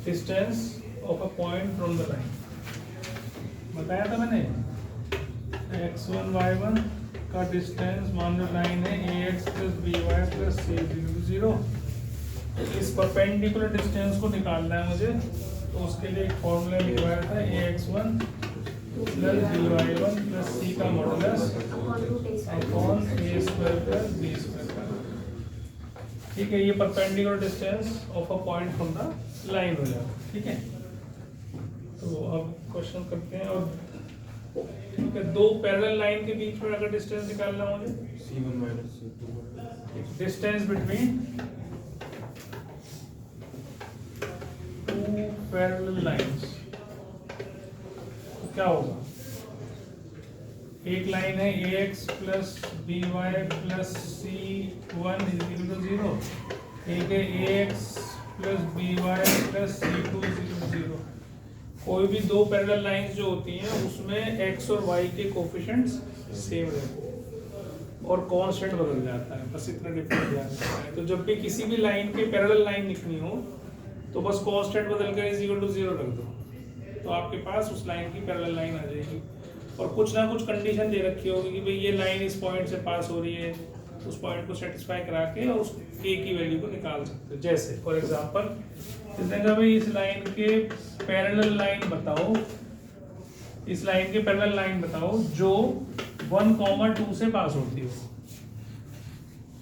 distance of a point from the line बताया था मैंने। x1 y1 का डिस्टेंस मान लो लाइन है ax + by + c = 0। इस परपेंडिकुलर डिस्टेंस को निकालना है मुझे, तो उसके लिए एक फॉर्मूला लिखवाया था ax1 + by1 + c का मॉडुलस अपॉन a² + b²। ठीक है, ये perpendicular distance of a point from the line हो जाएगा। ठीक है, तो अब क्वेश्चन करते हैं। और ठीक है, दो पैरेलल लाइन के बीच में अगर डिस्टेंस निकालना हो मुझे, C1 minus C2 distance between two parallel lines क्या होगा? एक लाइन है ax plus by plus c1 is equal to 0, एक है ax plus by plus c2 is equal to 0। कोई भी दो पैरेलल लाइंस जो होती हैं उसमें x और y के कोफिशिएंट्स सेम रहते हैं और कांस्टेंट बदल जाता है, बस इतना डिफरेंस ध्यान रखना है। तो जब भी किसी भी लाइन के पैरेलल लाइन लिखनी हो तो बस कांस्टेंट बदल कर इज इक्वल टू 0 रख दो, तो आपके पास उस लाइन की पैरेलल लाइन आ जाएगी। और कुछ ना कुछ कंडीशन दे रखी होगी कि भाई ये लाइन इस पॉइंट से पास हो रही है, उस पॉइंट को सेटिस्फाई करा के और उस k की वैल्यू को निकाल सकते हो। जैसे फॉर एग्जांपल इसने कहा भाई इस लाइन के पैरेलल लाइन बताओ, इस लाइन के पैरेलल लाइन बताओ जो 1,2 से पास होती हो।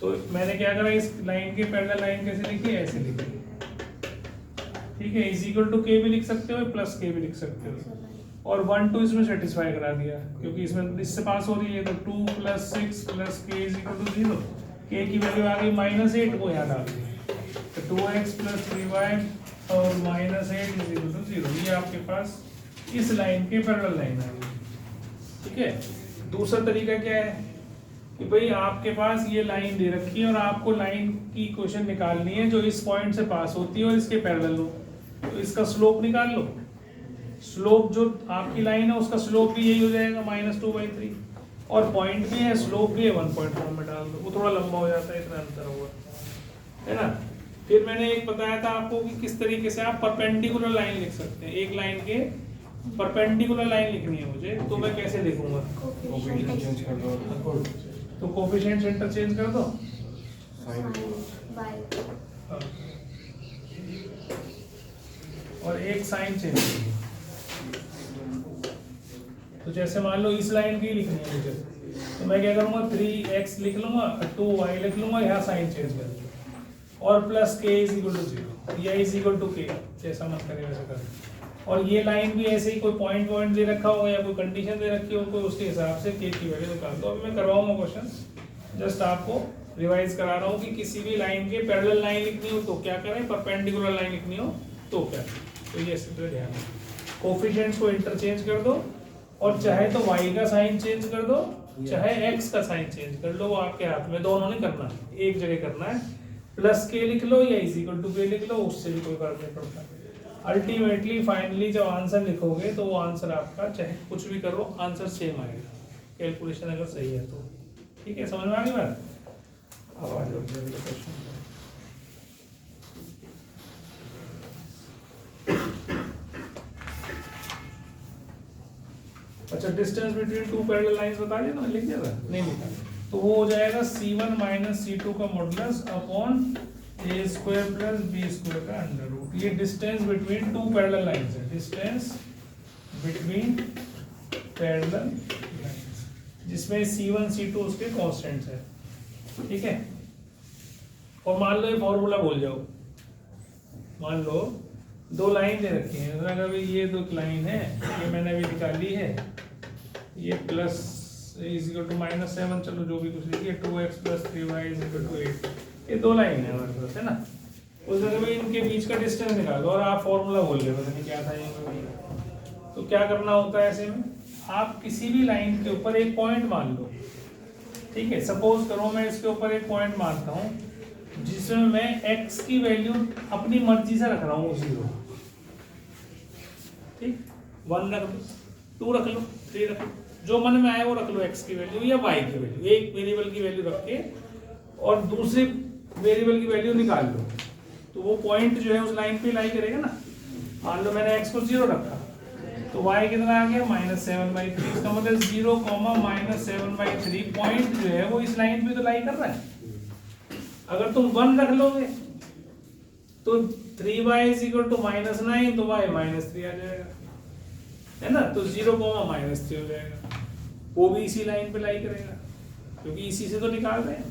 तो मैंने क्या करा, इस लाइन के पैरेलल लाइन कैसे लिखी, ऐसे लिखी, ठीक है। इज इक्वल टू के भी लिख सकते हो, प्लस के भी लिख सकते हो, और 1 2 इसमें सेटिस्फाई करा दिया क्योंकि इसमें इससे पास हो रही है। तो 2 + 6 + k is equal to 0, k की वैल्यू आ गई -8, वो यहाँ डाल दी। तो 2x + 3y और -8 इज इक्वल टू 0। ये आपके पास इस लाइन के पैरेलल लाइन आ गई, ठीक है। दूसरा तरीका क्या है कि भाई आपके पास ये लाइन दे रखी है और आपको लाइन की इक्वेशन निकालनी है जो इस पॉइंट से पास होती है और इसके पैरेलल हो, तो इसका स्लोप निकाल लो। स्लोप जो आपकी लाइन है उसका स्लोप भी यही हो जाएगा -2/3, और पॉइंट भी है, स्लोप भी है, 1.4 में डाल दो, वो थोड़ा लंबा हो जाता है, इतना अंतर होगा, है ना। फिर मैंने एक बताया था आपको कि किस तरीके से आप परपेंडिकुलर लाइन लिख सकते हैं। एक लाइन के परपेंडिकुलर लाइन लिखनी है मुझे, तो मैं कैसे लिखूंगा? कोफिशिएंट चेंज कर दो, तो कोफिशिएंट्स इंटरचेंज कर दो, साइन और एक साइन चेंज कर दो। तो जैसे मान लो इस लाइन की लिखनी है मुझे, तो मैं क्या करूंगा, 3x लिख लूंगा, 2y लिख लूंगा, यहाँ साइन चेंज कर दूंगा, और plus k is equal to 0 या इज इक्वल टू k, जैसा मन करे वैसा करें। और ये लाइन भी ऐसे ही कोई पॉइंट दे रखा होगा या कोई कंडीशन दे रखी हो, उसके हिसाब से k की वैल्यू निकाल दो। अभी मैं करवाऊंगा क्वेश्चन, जस्ट आपको रिवाइज करा रहा हूँ कि किसी भी लाइन के पैरेलल लाइन लिखनी हो तो क्या करें, परपेंडिकुलर लाइन लिखनी हो तो क्या। तो ये सिंपल ध्यान है, कोफिशिएंट्स को इंटरचेंज कर दो, और चाहे तो y का साइन चेंज कर दो, चाहे x का साइन चेंज कर लो, वो आपके हाथ में, दोनों नहीं करना, एक जगह करना है। प्लस k लिख लो या इज इक्वल टू k लिख लो, उससे भी कोई फर्क नहीं पड़ता। अल्टीमेटली फाइनली जब आंसर लिखोगे तो वो आंसर आपका, चाहे कुछ भी करो, आंसर सेम आएगा, कैलकुलेशन अगर सही है तो, ठीक है। समझ में आ गई बात? अब आ जाओ अगले क्वेश्चन। अच्छा, distance between two parallel lines बता दिया ना, लिख दिया था? नहीं लिखा, तो वो हो जाएगा c1 - c2 का मॉडुलस अपॉन a² + b² का अंडर रूट। ये distance between two parallel lines है, डिस्टेंस बिटवीन पैरेलल लाइंस, जिसमें c1 c2 उसके कांस्टेंट्स है, ठीक है। और मान लो ये फॉर्मूला भूल जाओ, मान लो दो लाइन दे रखी है, अगर ये दो लाइन है, ये मैंने अभी निकाली है, ये प्लस इज इक्वल टू -7, चलो जो भी कुछ लिखिए, 2x + 3y is equal to 8, ये दो लाइन है हमारे पास, है ना। उस जगह में इनके बीच का डिस्टेंस निकालो, और आप फॉर्मूला भूल गए, पता नहीं क्या था ये। तो क्या करना होता है ऐसे में, आप किसी भी लाइन के ऊपर एक पॉइंट मान लो, ठीक है। सपोज करो मैं इसके ऊपर एक पॉइंट मानता हूँ जिसमें मैं x की वैल्यू अपनी मर्जी से रख रहा हूँ 0, ठीक, 1 रख लो, 2 रख लो, 3 रख लो, जो मन में आए वो रख लो, x की वैल्यू या y की वैल्यू, एक वेरिएबल की वैल्यू रख के और दूसरे वेरिएबल की वैल्यू निकाल लो, तो वो पॉइंट जो है उस लाइन पे लाई करेगा ना। मान लो मैंने x को 0 रखा, तो y कितना आ गया, -7/3, इसका मतलब 0, -7/3 पॉइंट जो है वो इस लाइन पे तो लाई कर रहा है। अगर तुम 1 रख लोगे तो 3y = -9, तो y -3 आ जाएगा, है ना। तो 0, -3 हो जाएगा, वो भी इसी लाइन पे लाई करेगा, क्योंकि इसी से तो निकाल रहे हैं।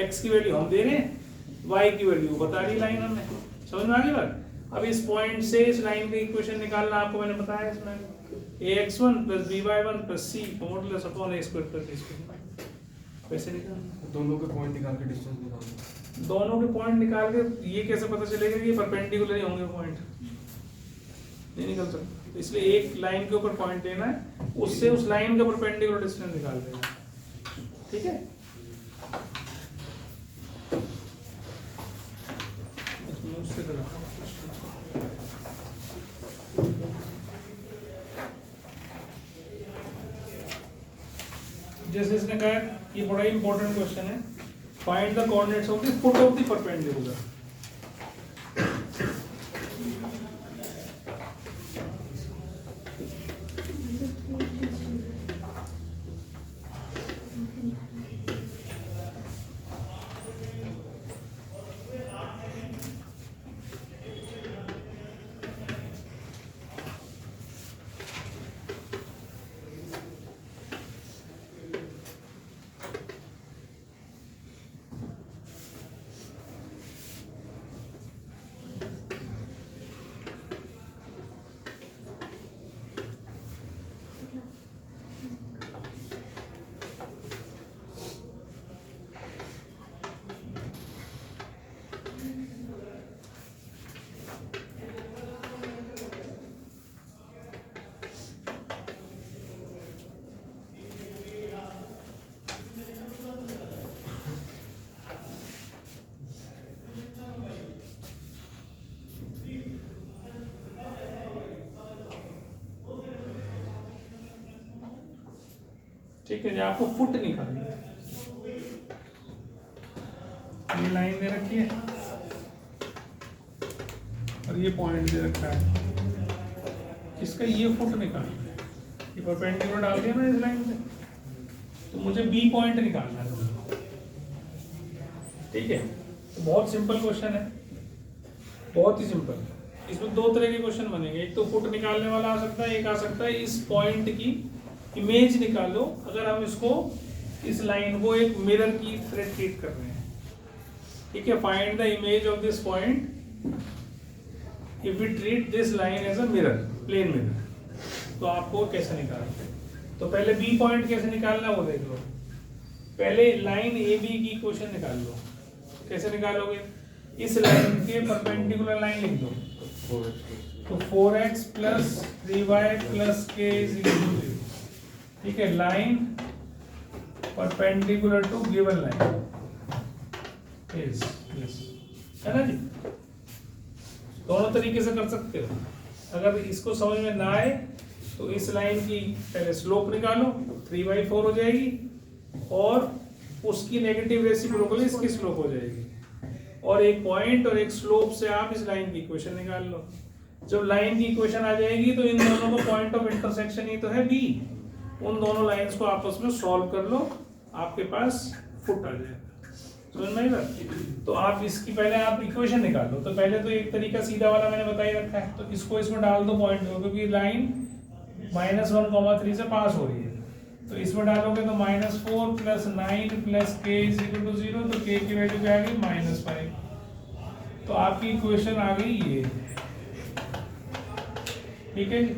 x की वैल्यू हम दे रहे हैं, y की वैल्यू बता रही लाइन हमें, समझ में आ गई बात। अब इस पॉइंट से इस लाइन का इक्वेशन निकालना आपको मैंने बताया इसमें ax1 + by1 + c modulus upon a² + b²। वैसे निकालना दोनों के पॉइंट निकाल के डिस्टेंस निकालना। दोनों के पॉइंट निकाल के ये कैसे पता चलेगा कि ये परपेंडिकुलर ही होंगे पॉइंट? नहीं निकल सकता। इसलिए एक लाइन के ऊपर पॉइंट लेना है, उससे उस लाइन का परपेंडिकुलर डिस्टेंस निकाल देना। ठीक है, उससे तो जैसे इसने कहा ये बड़ा ही इंपॉर्टेंट क्वेश्चन है, find the coordinates of the foot of the perpendicular. ठीक है जी, आपको फुट निकालनी है। ये लाइन दे रखी है और ये पॉइंट दे रखा है, इसका ये फुट निकालना है। ये परपेंडिकुलर डाल दिया ना इस लाइन से, तो मुझे बी पॉइंट निकालना है। ठीक है, तो बहुत सिंपल क्वेश्चन है, बहुत ही सिंपल। इसमें दो तरह के क्वेश्चन बनेंगे, एक तो फुट निकालने वाला आ सकता है, एक आ सकता है इस पॉइंट की इमेज निकालो। अगर हम इसको इस लाइन को एक मिरर की तरह ट्रीट कर रहे हैं, ठीक है, find the image of this point if we treat this line as a mirror, plane mirror. तो आपको कैसे निकालते हैं? तो पहले बी पॉइंट कैसे निकालना वो देख लो। पहले लाइन ए बी की इक्वेशन निकाल लो। कैसे निकालोगे? इस लाइन के परपेंडिकुलर लाइन लिख दो, तो 4x + 3y + k = 0। ठीक है, line perpendicular to given line is this, है ना जी। दोनों तरीके से कर सकते हो। अगर इसको समझ में ना आए तो इस लाइन की पहले स्लोप निकालो, 3/4 हो जाएगी, और उसकी नेगेटिव रेसिप्रोकल इसकी स्लोप हो जाएगी, और एक पॉइंट और एक स्लोप से आप इस लाइन की इक्वेशन निकाल लो। जब लाइन की इक्वेशन आ जाएगी तो इन दोनों का पॉइंट ऑफ इंटरसेक्शन ही तो है बी, उन दोनों लाइंस को आपस में सॉल्व कर लो, आपके पास फुट आ जाएगा। समझ में आई बात? तो आप इसकी पहले आप इक्वेशन निकाल लो। तो पहले तो एक तरीका सीधा वाला मैंने बता ही रखा है, तो इसको इसमें डाल दो पॉइंट में, क्योंकि लाइन -1, 3 से पास हो रही है। तो इसमें डालोगे तो -4 + 9 + k = 0, तो k की वैल्यू क्या आ गई? -5। तो आपकी इक्वेशन आ गई ये, ठीक है जी।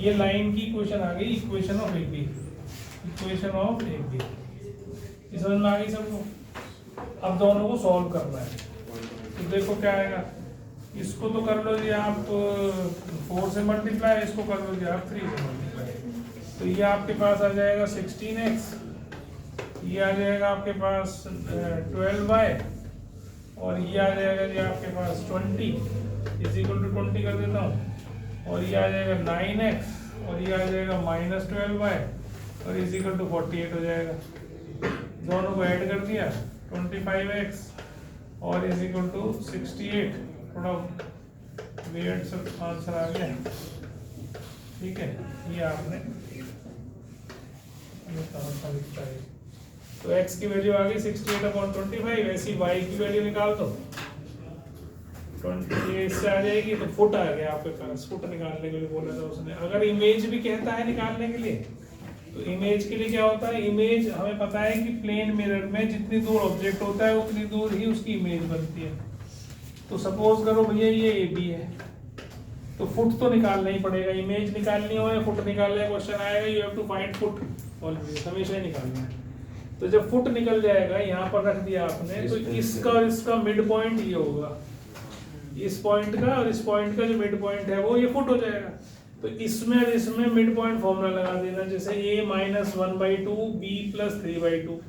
ये लाइन की इक्वेशन आ गई, equation of A B, equation of A B. समझ में आ गई सबको? अब दोनों को सॉल्व करना है, तो देखो क्या आएगा। इसको तो कर लो जी आप 4 से मल्टीप्लाई, इसको कर लो जी आप 3 से मल्टीप्लाई। तो ये आपके पास आ जाएगा 16x, ये आ जाएगा आपके पास 12y, और ये आ जाएगा जी आपके पास 20 = 20 कर देता हूँ, और ये आ जाएगा 9x, और ये आ जाएगा -12y, और = 48 हो जाएगा। दोनों को ऐड कर दिया, 25x और = 68। थोड़ा वेट से आंसर आ गया, ठीक है। ये आपने लिखता है, तो x की वैल्यू आ गई 68/25। ऐसी y की वैल्यू निकाल दो, 20 से आ जाएगी, तो फुट आ गया आपके पास। फुट निकालने के लिए बोला था उसने। अगर इमेज भी कहता है निकालने के लिए, तो इमेज के लिए क्या होता है? इमेज हमें पता है कि प्लेन मिरर में जितनी दूर ऑब्जेक्ट होता है उतनी दूर ही उसकी इमेज बनती है। तो सपोज करो भैया ये ए बी है, तो फुट तो निकालना ही पड़ेगा, इमेज निकालनी हो या फुट निकालना है, क्वेश्चन आएगा you have to find foot always, हमेशा ही निकालना है। तो जब फुट निकल जाएगा यहाँ पर रख दिया आपने, तो इसका और इसका मिड पॉइंट ये होगा, इस पॉइंट का और इस पॉइंट का जो मिड पॉइंट है वो ये फुट हो जाएगा। तो इसमें और इसमें मिड पॉइंट फॉर्मूला लगा देना, जैसे a माइनस 1/2 b प्लस 3/2,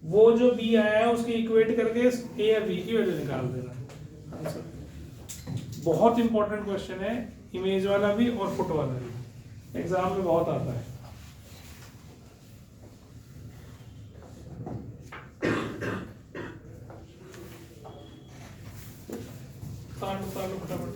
वो जो b आया है उसकी इक्वेट करके a और b की वैल्यू निकाल देना आंसर। बहुत इंपॉर्टेंट क्वेश्चन है, इमेज वाला भी और फुट वाला भी, एग्जाम में बहुत आता है। तालो फटाफट।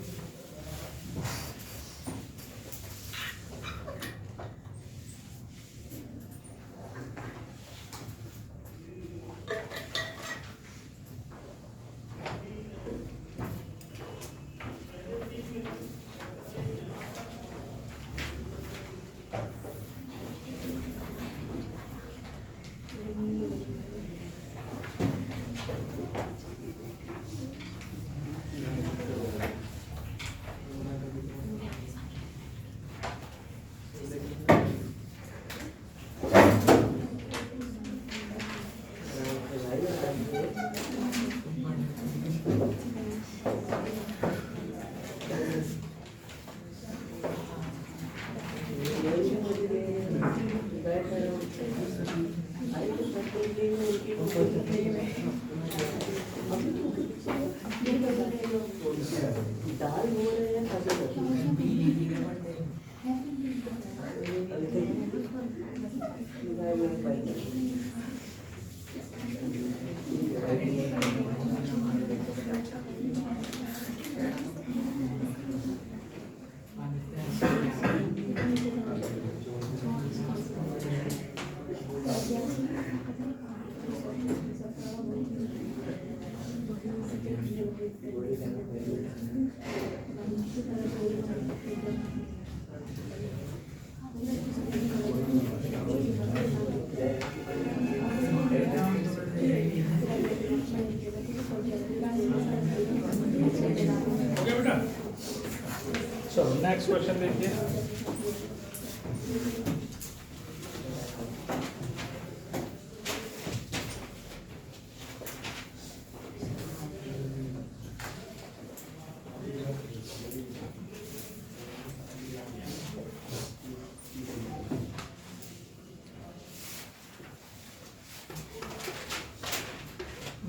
चलो नेक्स्ट क्वेश्चन देखिए।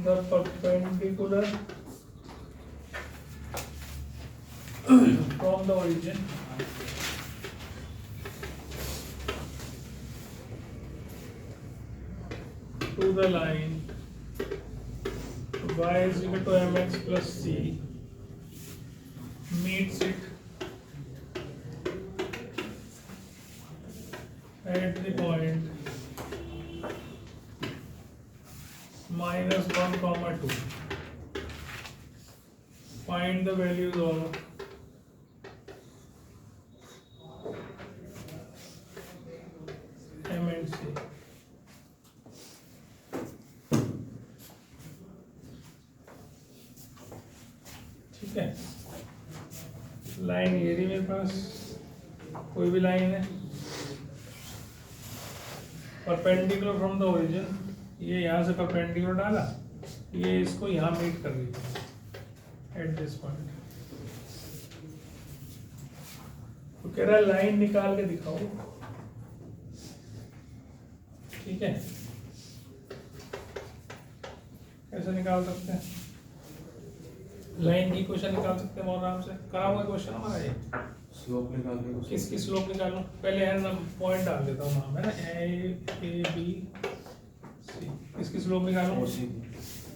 The perpendicular from the origin to the line y is equal to mx plus c meets it at the point -1, 2. Find the values of m and c. ठीक है, लाइन ये रही मेरे पास, कोई भी लाइन है perpendicular from the origin, ये यहाँ से परपेंडिकुलर डाला, ये इसको यहाँ मीट कर रही है एट दिस पॉइंट। तो कह रहा है लाइन निकाल के दिखाओ, ठीक है। कैसे निकाल सकते हैं लाइन की इक्वेशन, निकाल सकते हैं बहुत आराम से। करा हुआ क्वेश्चन हमारा ये, स्लोप निकाल के किसकी स्लोप निकालूं, पहले है पॉइंट डाल देता हूँ नाम है ना, ए बी सी, इसकी स्लोप निकालूं,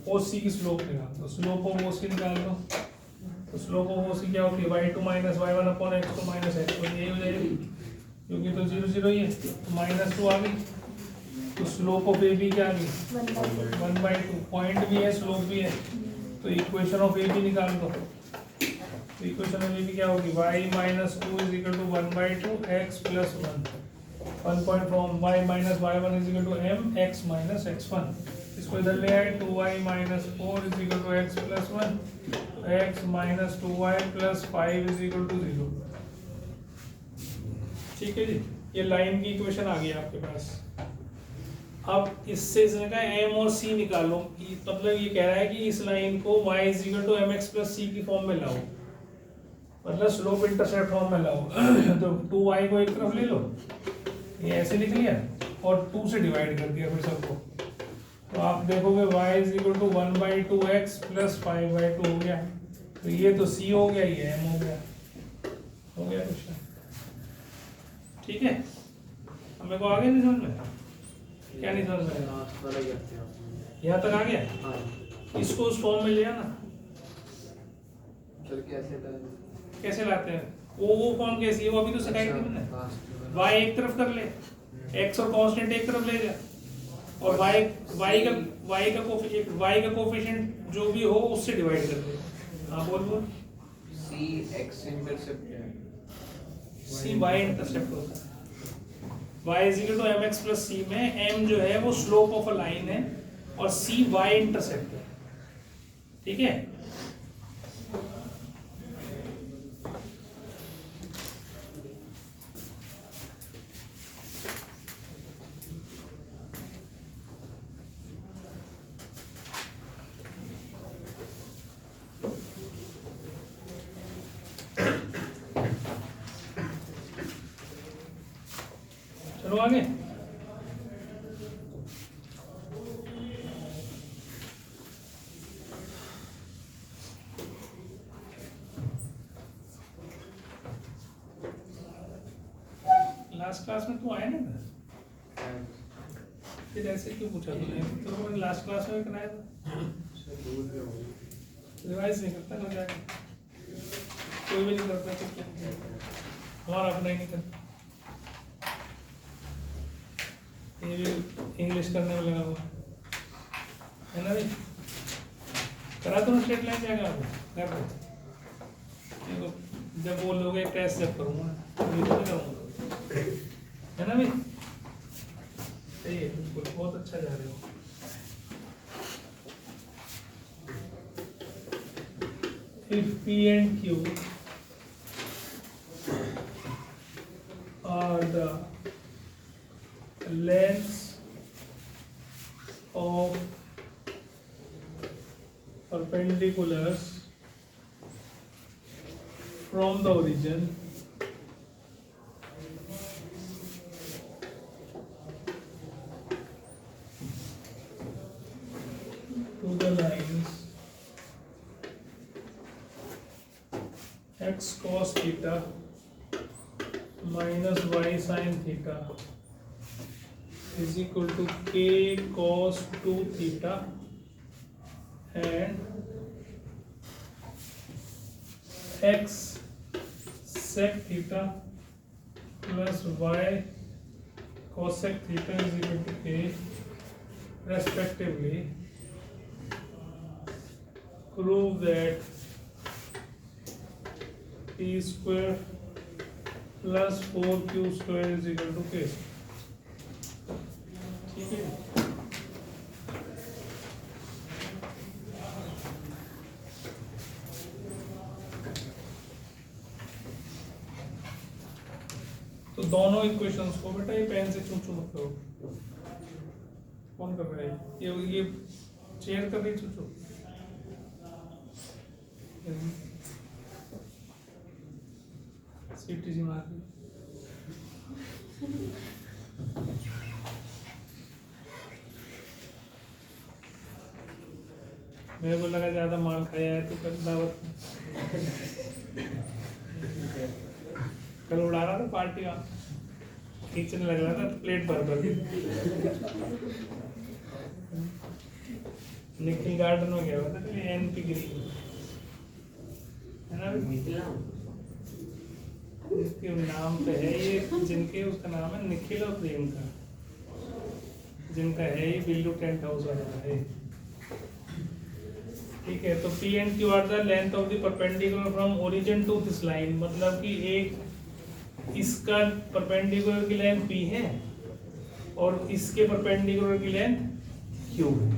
ओ सी की स्लोप निकाल दो, स्लोप ऑफ ओ सी निकाल दो। तो स्लोप ऑफ ओ सी क्या होती है, y2 minus y1 upon x2 minus x1, यही हो जाएगी क्योंकि तो 0 0 ही है, तो -2 आ गई। तो स्लोप ऑफ ए बी क्या आ गई 1/2, पॉइंट भी है स्लोप भी है, तो इक्वेशन ऑफ ए बी निकाल दो। तो इक्वेशन ऑफ ए बी क्या होगी, y minus 2 is equal to 1/2 x plus 1, 1 point from y minus y1 is equal to m x minus x1। इसको इधर ले आए, 2y minus 4 is equal to x plus 1, x minus 2y plus 5 is equal to 0। ठीक है जी, ये line की equation आ गई आपके पास। अब इससे इसने कहा एम और सी निकालो, मतलब ये कह रहा है कि इस लाइन को y is equal to mx plus C की फॉर्म में लाओ, मतलब स्लोप इंटरसेप्ट फॉर्म में लाओ। तो 2y को एक तरफ ले लो, ये ऐसे लिख लिया और 2 से डिवाइड कर दिया फिर सबको, तो आप देखोगे y is equal to 1/2x plus 5/2 हो गया, तो ये तो c हो गया, ये m हो गया क्वेश्चन। ठीक है, हमें को आगे नहीं समझ में, क्या नहीं समझ में, यहाँ तक आ गया। इसको उस फॉर्म में ले आना। कैसे लाते हैं वो फॉर्म कैसी है, वो अभी तो सिखाई थी मैंने। y एक तरफ कर ले, x और कांस्टेंट एक तरफ ले जा, और y का कोफिशिएंट जो भी हो उससे डिवाइड कर दे। हाँ बोल c x इंटरसेप्ट है, c y इंटरसेप्ट होता है। y is equal to mx plus c में m जो है वो स्लोप ऑफ अ लाइन है और c y इंटरसेप्ट है। ठीक है, चलो आगे। लास्ट क्लास में तू आया ना था, फिर ऐसे क्यों पूछा तूने? तो मैंने लास्ट क्लास में कराया था, रिवाइज नहीं करता ना जाके, कोई भी नहीं करता, तो हमारा अपना ही नहीं करता, ये भी इंग्लिश करने में लगा हुआ है ना भाई। करा तो स्टेट लाइन जाएगा आपको घर पे, देखो जब बोलोगे टेस्ट जब करूँगा ये तो नहीं करूँगा, है ना भाई। सही है, बिल्कुल बहुत अच्छा जा रहे हो। If P and Q are the lengths of perpendiculars from the origin to the lines x cos theta minus y sin theta is equal to k cos 2 theta and x sec theta plus y cosec theta is equal to k respectively, prove that p square plus 4q square is equal to k। ठीक है, तो दोनों equations को बेटा ये pen से चू चू मत करो। कौन कर रहा है ये चेयर कर रही चू चू। सीटी जी मार मेरे को लगा ज्यादा माल खाया है तो कल दावत कल उड़ा रहा था पार्टी का, खींचने लग रहा था प्लेट भर भर के। निखिल गार्डन में गया हुआ था एनपी गिरी, है ना? इसके नाम पे है ये, जिनके उसका नाम है निखिल और प्रियंका, जिनका है ये बिल्लू टेंट हाउस वाला है। ठीक है, तो P and Q are the length of the perpendicular from origin to this line, मतलब कि एक इसका परपेंडिकुलर की लेंथ P है और इसके परपेंडिकुलर की लेंथ Q है,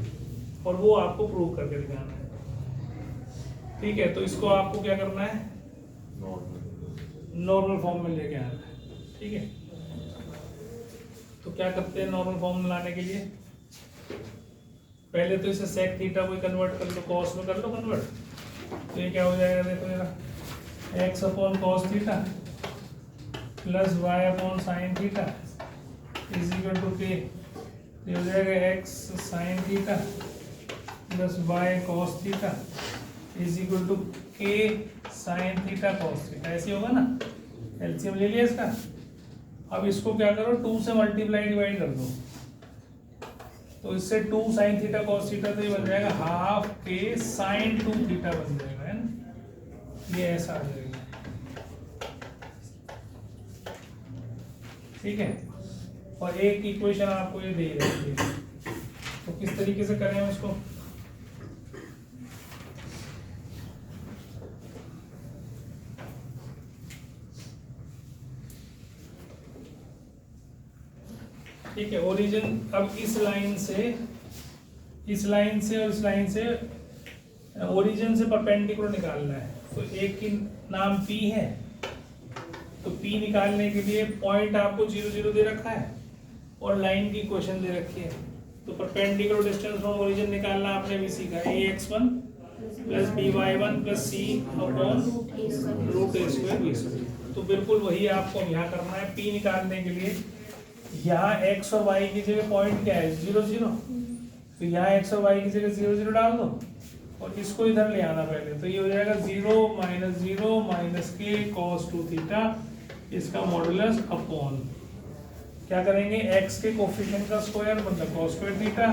और वो आपको प्रूव करके दिखाना है। ठीक है, तो इसको आपको क्या करना है, नॉर्मल फॉर्म में लेके आना है। ठीक है। तो क्या करते हैं नॉर्मल फॉर्म लाने के लिए, पहले तो इसे सेक थीटा को कन्वर्ट कर लो, कॉस में कर लो कन्वर्ट। तो ये क्या हो जाएगा, देखो जरा, x upon cos theta plus y upon sine theta is equal to k. ये हो जाएगा x sine theta plus y cos theta is equal to k sine theta cos theta. ऐसे होगा ना, एलसीएम ले लिया इसका। अब इसको क्या करो, 2 से मल्टीप्लाई डिवाइड कर दो, तो इससे 2 साइन थीटा कॉस थीटा, तो ये बन जाएगा हाफ के साइन 2 थीटा बन जाएगा, है ना, ये ऐसा आ जाएगा। ठीक है, और एक इक्वेशन आपको ये दे रही है, तो किस तरीके से करें हम इसको। ठीक है, ओरिजिन अब इस लाइन से और इस लाइन से ओरिजिन से परपेंडिकुलर निकालना है। तो एक की नाम P है, तो P निकालने के लिए पॉइंट आपको 0 0 दे रखा है और लाइन की इक्वेशन दे रखी है। तो परपेंडिकुलर डिस्टेंस फ्रॉम ओरिजिन निकालना आपने भी सीखा, ax1 plus by1 plus c upon root a square b square. तो बिल्कुल वही आपको यहाँ करना है। P निकालने के लिए यहाँ x और y की जगह पॉइंट क्या है, 0 0, तो यहाँ x और y की जगह 0 0 डाल दो और इसको इधर ले आना पहले। तो ये हो जाएगा 0 माइनस के cos 2 थीटा, इसका मॉडुलस अपॉन क्या करेंगे, x के कोफिशिएंट का स्क्वायर मतलब cos square theta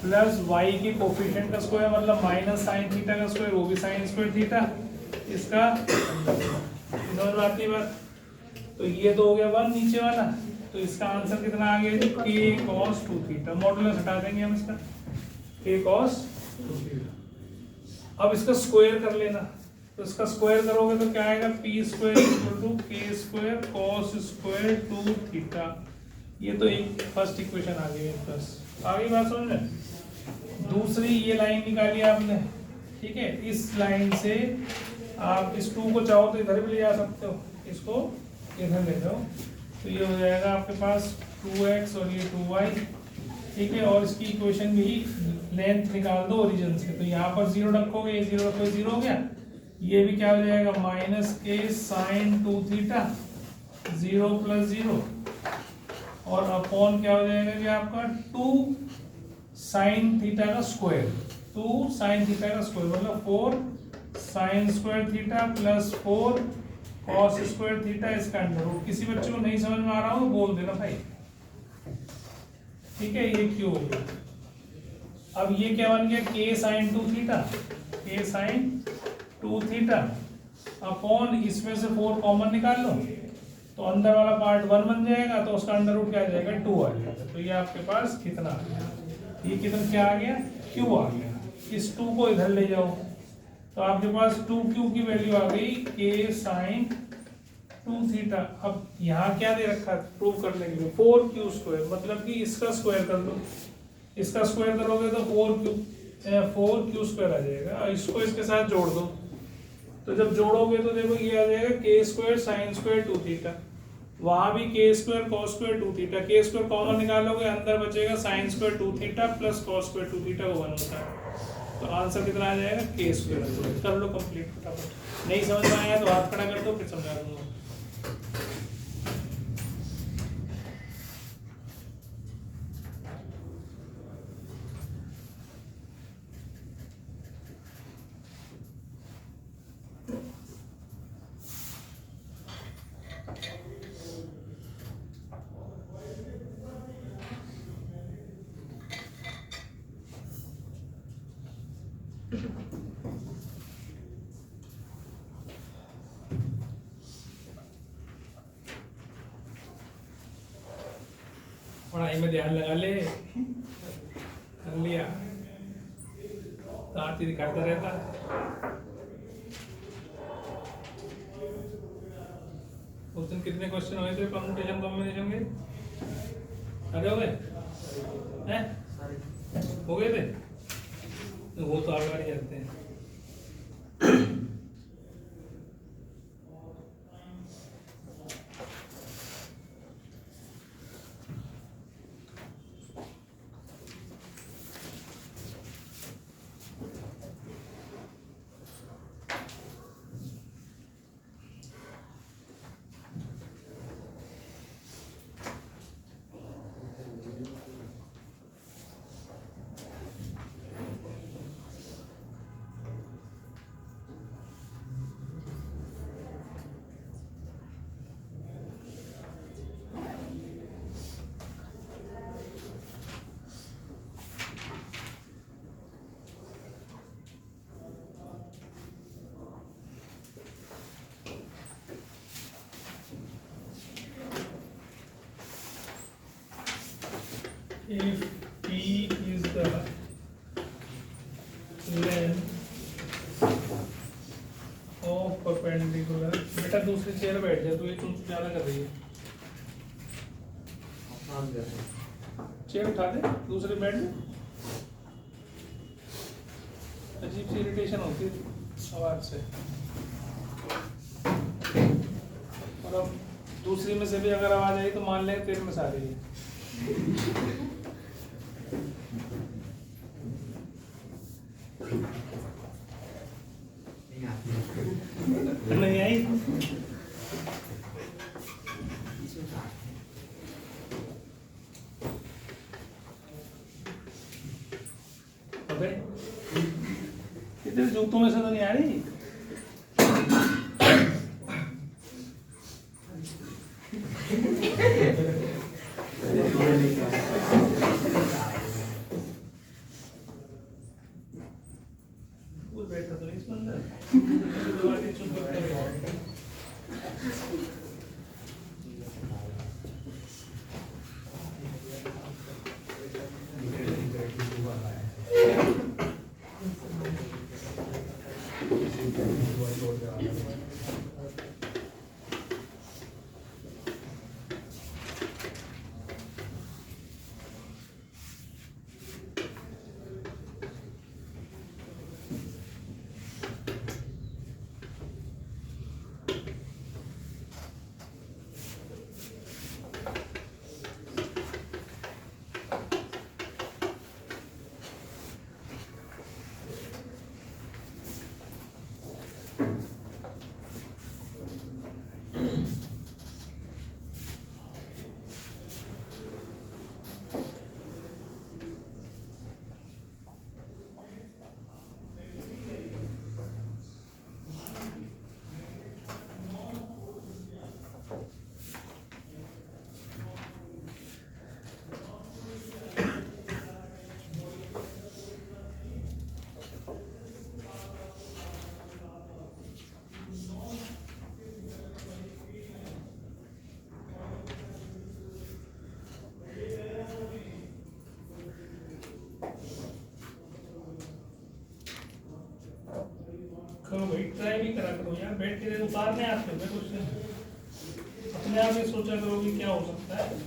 plus y के कोफिशिएंट का स्क्वायर मतलब माइनस साइन थीटा का स्क्वायर, वो भी साइन स्क्वायर थीटा, इसका समझ में आती है बात। तो ये तो हो गया 1 नीचे वाला, तो इसका आंसर कितना आ गया, के cos 2 थीटा। मॉडुलस हटा देंगे हम इसका, के cos 2 थीटा। अब इसका स्क्वायर कर लेना, तो इसका स्क्वायर करोगे तो क्या आएगा, पी स्क्वायर इक्वल टू के स्क्वायर cos स्क्वायर 2 थीटा। ये तो एक फर्स्ट इक्वेशन आ गई, बस आ गई बात समझ में। दूसरी ये लाइन निकाली आपने, ठीक है, इस लाइन से आप इस 2 को चाहो तो इधर भी ले जा सकते हो, इसको इधर ले जाओ, तो ये हो जाएगा आपके पास 2x और ये 2y, ठीक है। और इसकी इक्वेशन भी लेंथ निकाल दो ओरिजिन से, तो यहाँ पर 0 रखोगे, ये 0 रखोगे, 0 हो गया। ये भी क्या हो जाएगा, माइनस के साइन 2 थीटा 0 प्लस 0 और अपॉन क्या हो जाएगा जी आपका 2 साइन थीटा का स्क्वायर, 2 साइन थीटा का स्क्वायर मतलब 4 sine square theta plus 4 cos square theta, इसका अंडर रूट। किसी बच्चे को नहीं समझ में आ रहा हो तो बोल देना भाई, ठीक है। ये क्यों हो गया, अब ये क्या बन गया, k साइन 2 थीटा, k साइन 2 थीटा अपॉन इसमें से 4 कॉमन निकाल लो, तो अंदर वाला पार्ट 1 बन जाएगा, तो उसका अंडर रूट क्या आ जाएगा, 2 आ जाएगा। तो ये आपके पास कितना आ गया, ये कितना क्या आ गया, q आ गया। इस 2 को इधर ले जाओ, तो आपके पास 2q की वैल्यू आ गई k साइन 2 थीटा। अब यहाँ क्या दे रखा है प्रूव करने के लिए, 4q स्क्वायर, मतलब कि इसका स्क्वायर कर लो, इसका स्क्वायर करोगे तो 4q स्क्वायर आ जाएगा, और इसको इसके साथ जोड़ दो, तो जब जोड़ोगे तो देखो ये आ जाएगा k square sine square 2 theta, वहां भी k स्क्वायर cos स्क्वायर 2 थीटा, k स्क्वायर कॉमन निकालोगे, अंदर बचेगा sine square 2 theta plus cos square 2 theta को 1 होता है। तो आंसर कितना आ जाएगा, k स्क्वायर। कर लो कंप्लीट फटाफट, नहीं समझ में आया तो हाथ खड़ा कर दो, फिर समझा दूंगा। पढ़ाई में ध्यान लगा ले, कर लिया दांत ही दिखाता रहता। उस दिन कितने क्वेश्चन हुए थे परम्यूटेशन कॉम्बिनेशन के, अरे हो गए हैं, हो गए थे, तो वो तो हर बार ही जाते हैं। if P is the length of perpendicular, बेटा दूसरी चेयर बैठ जा, तू ये तुम ज्यादा कर रही है, चेयर उठा दे, दूसरे बैठ जा, अजीब सी इरिटेशन होती है आवाज से। और अब दूसरी में से भी अगर आवाज आई तो मान लें तेरे में से आ रही है। नहीं आई? अबे इधर जूतों में से तो नहीं आ रही। वो बैठा तो नहीं इस बंदर, दबा के चुप कर रहा है। करो भाई, ट्राई भी करा करो यार, बैठ के उतारने आते हो कुछ, अपने आप ही सोचा करो कि क्या हो सकता है।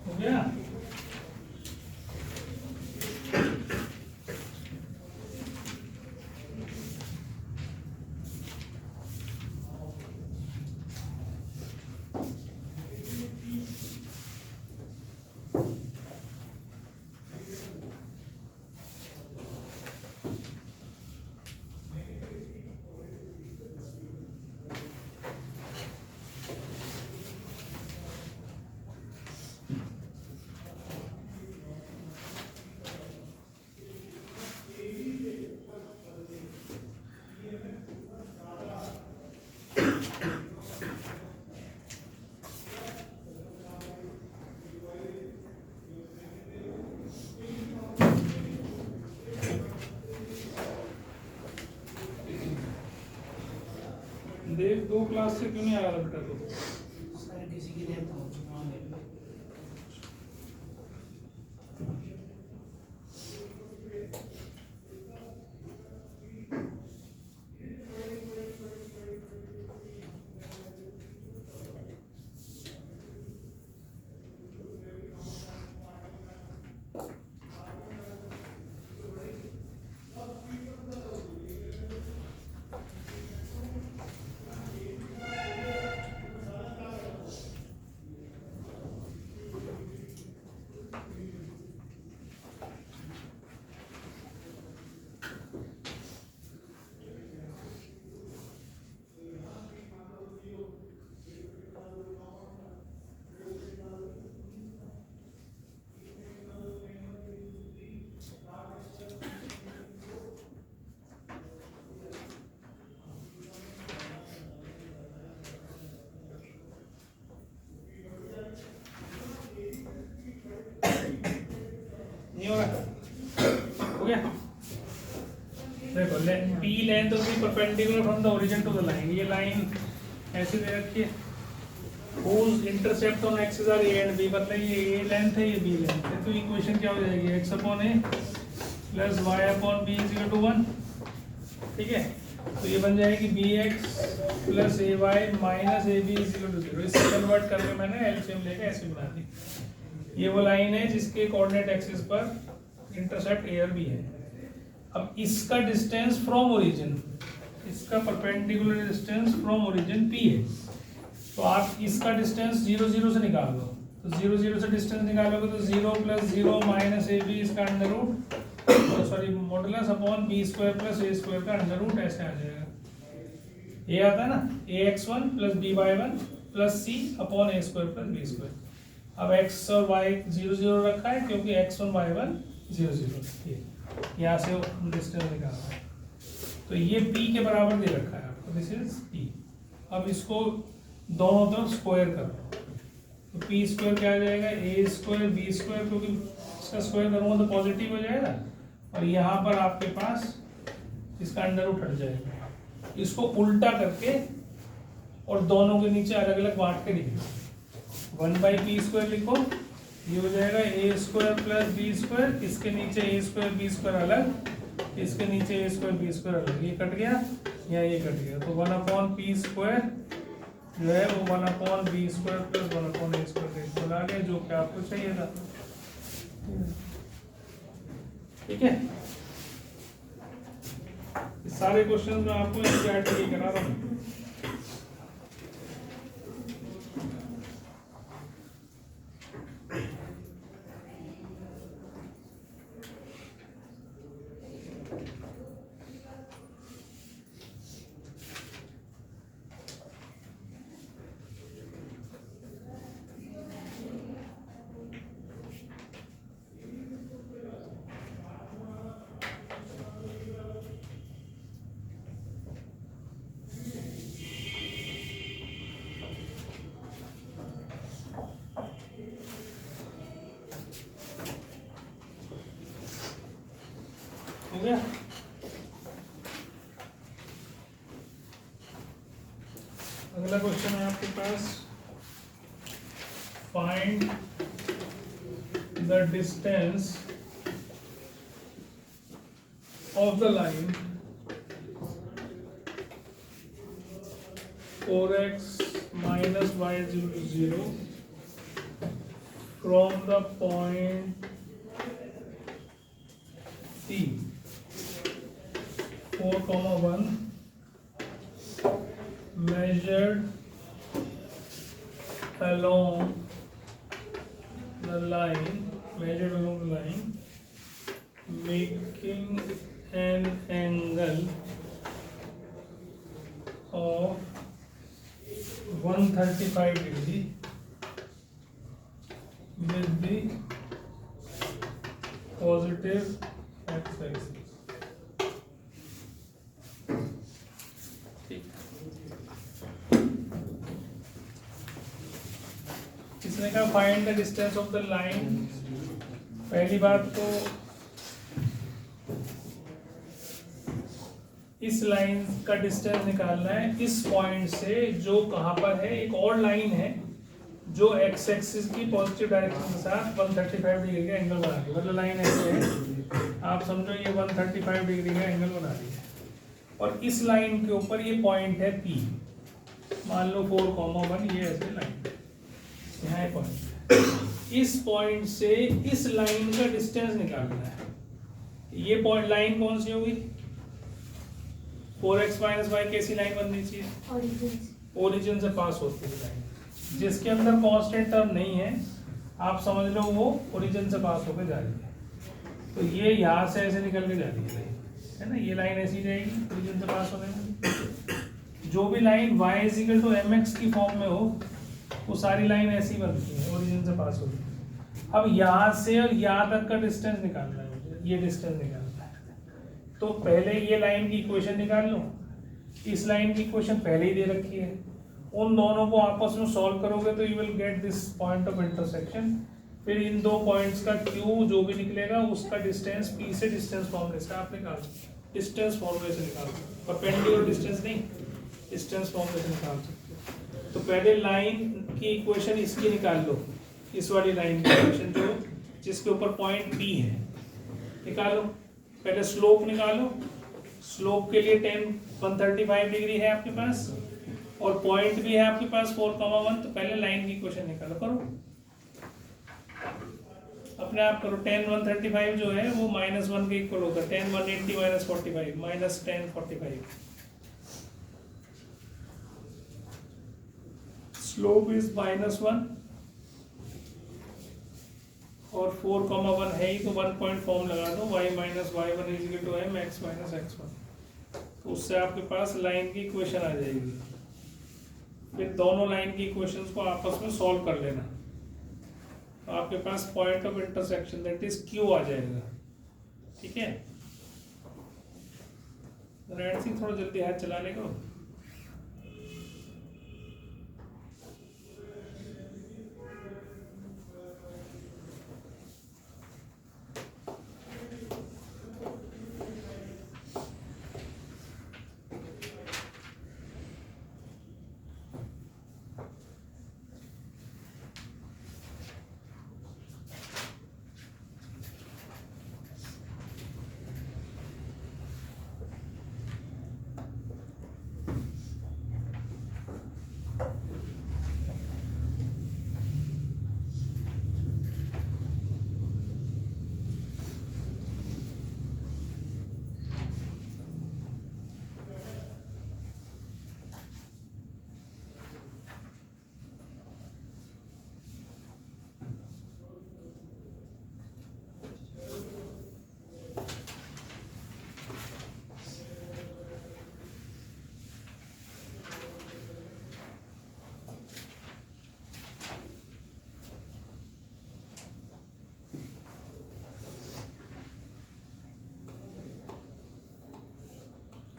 हो गया? देव 2 क्लास से क्यों नहीं आ रहा बेटा तू? सर किसी की डेथ हो चुकी है। नहीं हो रहा? हो गया? देखो पी लेंथ होगी perpendicular from the origin to the line. ये लाइन ऐसे दे रखी है, whose intercept on axis are a and b, मतलब ये a लेंथ है, ये b लेंथ है। तो इक्वेशन क्या हो जाएगी? x upon a plus y upon b is equal to 1। ठीक है, तो ये बन जाएगी bx plus ay minus ab is equal to 0। इससे कन्वर्ट करके मैंने एलसीएम लेके ऐसे बना दी। ये वो लाइन है जिसके कोऑर्डिनेट एक्सिस पर इंटरसेप्ट a और b है। अब इसका डिस्टेंस फ्रॉम ओरिजिन, इसका perpendicular distance from origin p है। तो आप इसका डिस्टेंस 0 0 से निकाल दो। तो 0 0 से डिस्टेंस निकालोगे तो 0 प्लस 0 माइनस ए बी इसका under root, sorry modulus upon B square plus A square का अंडर रूट ऐसे आ जाएगा। ये आता है ना ax1 plus by1 plus c upon A square plus B square. अब x और y 0 0 रखा है क्योंकि x1 y1 0 0 यहाँ से डिस्टेंस निकालना है। तो ये p के बराबर दे रखा है आपको, दिस इज p। अब इसको दोनों तरफ स्क्वायर कर लो, तो पी स्क्वायर क्या आ जाएगा? ए स्क्वायर बी स्क्वायर, क्योंकि इसका स्क्वायर करूँगा तो पॉजिटिव हो जाएगा, और यहाँ पर आपके पास इसका अंडर रूट हट जाएगा। इसको उल्टा करके और दोनों के नीचे अलग अलग बांट के लिखो। 1/p स्क्वायर लिखो, ये हो जाएगा ए स्क्वायर प्लस बी स्क्वायर, इसके नीचे ए स्क्वायर बी स्क्वायर अलग, इसके नीचे ए स्क्वायर बी स्क्वायर अलग। ये कट गया या ये कट गया, तो 1/p स्क्वायर जो है वो 1/b square plus 1/a square बना गया, जो कि आपको चाहिए था। ठीक है, सारे क्वेश्चन में आपको एनसीईआरटी करा रहा हूँ। हो गया? अगला क्वेश्चन है आपके पास, find the distance of the line 4x minus y is equal to 0 from the point C 4,1 measured along the line, making an angle of 135 degree with the positive x-axis. इसने कहा find the distance of the line. पहली बात तो इस line का distance निकालना है इस पॉइंट से, जो कहाँ पर है, एक और लाइन है जो एक्स एक्सिस की पॉजिटिव डायरेक्शन के साथ 135 डिग्री का एंगल बना रही है। मतलब लाइन ऐसे है, आप समझो ये 135 डिग्री का एंगल बना रही है, और इस लाइन के ऊपर ये पॉइंट है P, मान लो 4,1, ये ऐसे लाइन यहाँ है पॉइंट। इस पॉइंट से इस लाइन का डिस्टेंस निकालना है। ये पॉइंट लाइन कौन सी होगी? 4x - y कैसी लाइन बननी चाहिए? ओरिजिन से पास होती है लाइन, जिसके अंदर कांस्टेंट टर्म नहीं है, आप समझ लो वो ओरिजिन से पास होकर जा रही है। तो ये यहाँ से ऐसे निकल के जा रही है लाइन, है ना, ये लाइन ऐसी जाएगी ओरिजिन से पास होने में। जो भी लाइन y = mx की फॉर्म में हो, वो सारी लाइन ऐसी बनती है, ओरिजिन से पास होती है। अब यहाँ से और यहाँ तक का डिस्टेंस निकालना है मुझे, ये डिस्टेंस निकालना है। तो पहले ये लाइन की इक्वेशन निकाल लो, इस लाइन की इक्वेशन पहले ही दे रखी है, उन दोनों को आपस में सॉल्व करोगे तो you will get this point of intersection. फिर इन दो पॉइंट्स का Q जो भी निकलेगा उसका डिस्टेंस P से डिस्टेंस फॉर्मूले से आप निकाल सकते हो, डिस्टेंस फॉर्मूले से निकाल सकते हो, परपेंडिकुलर डिस्टेंस नहीं, डिस्टेंस फॉर्मूले से निकाल सकते हो। तो पहले लाइन की इक्वेशन इसकी निकाल लो, इस वाली लाइन की इक्वेशन जो जिसके ऊपर पॉइंट P है, निकालो। पहले स्लोप निकालो, स्लोप के लिए 135 डिग्री है आपके पास, और पॉइंट भी है आपके पास 4,1। तो पहले लाइन की इक्वेशन निकालो, करो अपने आप करो। 135 जो है वो -1 के इक्वल होगा, 180 - 45 -45। स्लोप इज -1 और 4,1 है ही, तो 1 पॉइंट फॉर्म लगा दो, y - y1 = m x - x1। तो उससे आपके पास लाइन की इक्वेशन आ जाएगी। फिर दोनों लाइन की इक्वेशंस को आपस में सॉल्व कर लेना, तो आपके पास point of intersection that is Q आ जाएगा। ठीक है, रेड सिंह थोड़ा जल्दी हाथ चलाने को।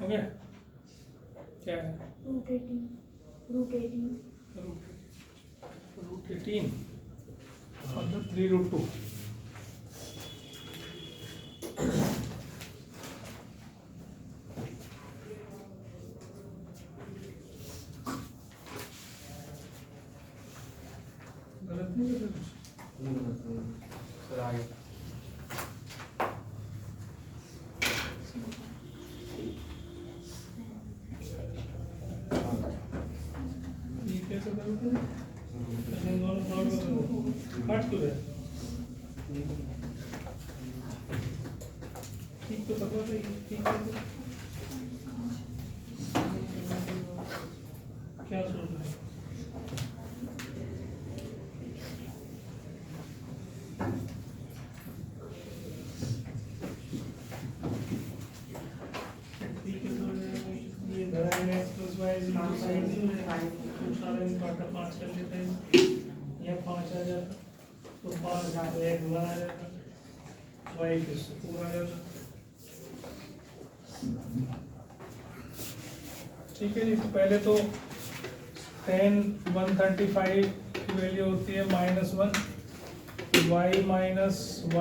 हो गया? क्या है? √18 √18 मतलब 3√2। गलत नहीं है सर आगे ये कैसे करोगे? ऐसे दोनों सॉल्व करोगे, काट क्यों रहे? ठीक तो करवा रही है, ठीक है। क्या सोच रहे हैं? ठीक है, तो ये धरा है x + y तो सारे काटा 5 कर लेते हैं, यह 5 आ जाता, तो 5 एक 1 आ जाता, y के ऊपर आ जाता। ठीक है जी, तो पहले तो 135 की वैल्यू होती है -1, y - y1 =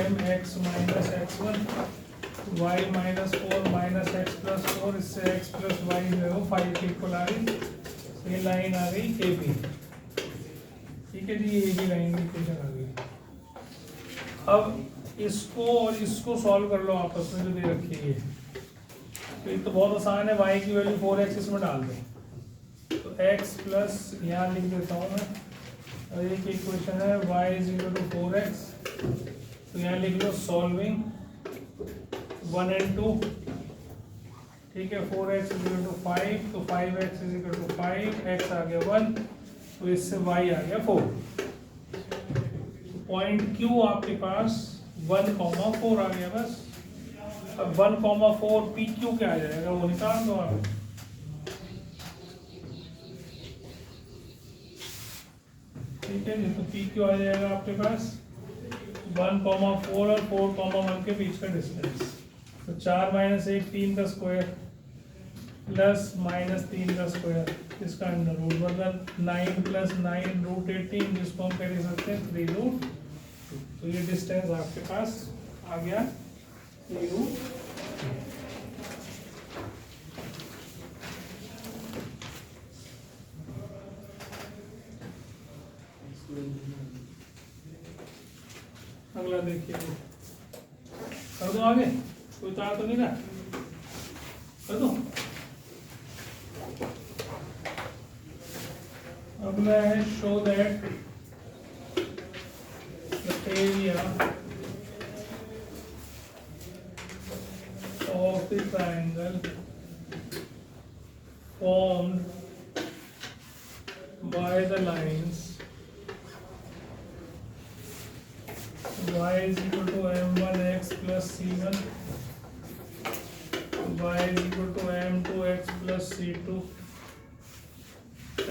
m x - x1। y minus 4 minus x plus 4, इससे x प्लस वाई जो है वो 5 के इक्वल आ गई। तो ये लाइन आ गई ए बी। ठीक है जी, ये भी लाइन की इक्वेशन आ गई। अब इसको और इसको सॉल्व कर लो आपस में, जो दे रखी है। तो ये तो बहुत आसान है, y की वैल्यू 4x इसमें डाल दो, तो x प्लस यहाँ लिख देता हूँ मैं, और एक इक्वेशन है y is equal to 4x, तो यहाँ लिख लो सॉल्विंग 1 and 2। ठीक है, 4x इज इक्वल टू 5, तो 5x is equal to 5, x आ गया 1, तो इससे y आ गया 4। पॉइंट Q आपके पास 1,4 आ गया बस। अब 1,4 PQ क्या आ जाएगा वो निकाल दो आप। ठीक है जी, तो PQ आ जाएगा आपके पास 1,4 और 4,1 के बीच का डिस्टेंस। तो 4 माइनस 1 3 का स्क्वायर प्लस माइनस 3 का स्क्वायर, इसका अंडर रूट, मतलब 9 प्लस 9 रूट 18, जिसको हम कह सकते हैं 3 रूट। तो ये डिस्टेंस आपके पास आ गया 3 रूट। अगला देखिए, कर दो आगे, कोई तार तो नहीं रहा, कर दो। अगला है show that the area of the triangle formed by the lines y is equal to m1x plus c1, y is equal to m2x plus c2,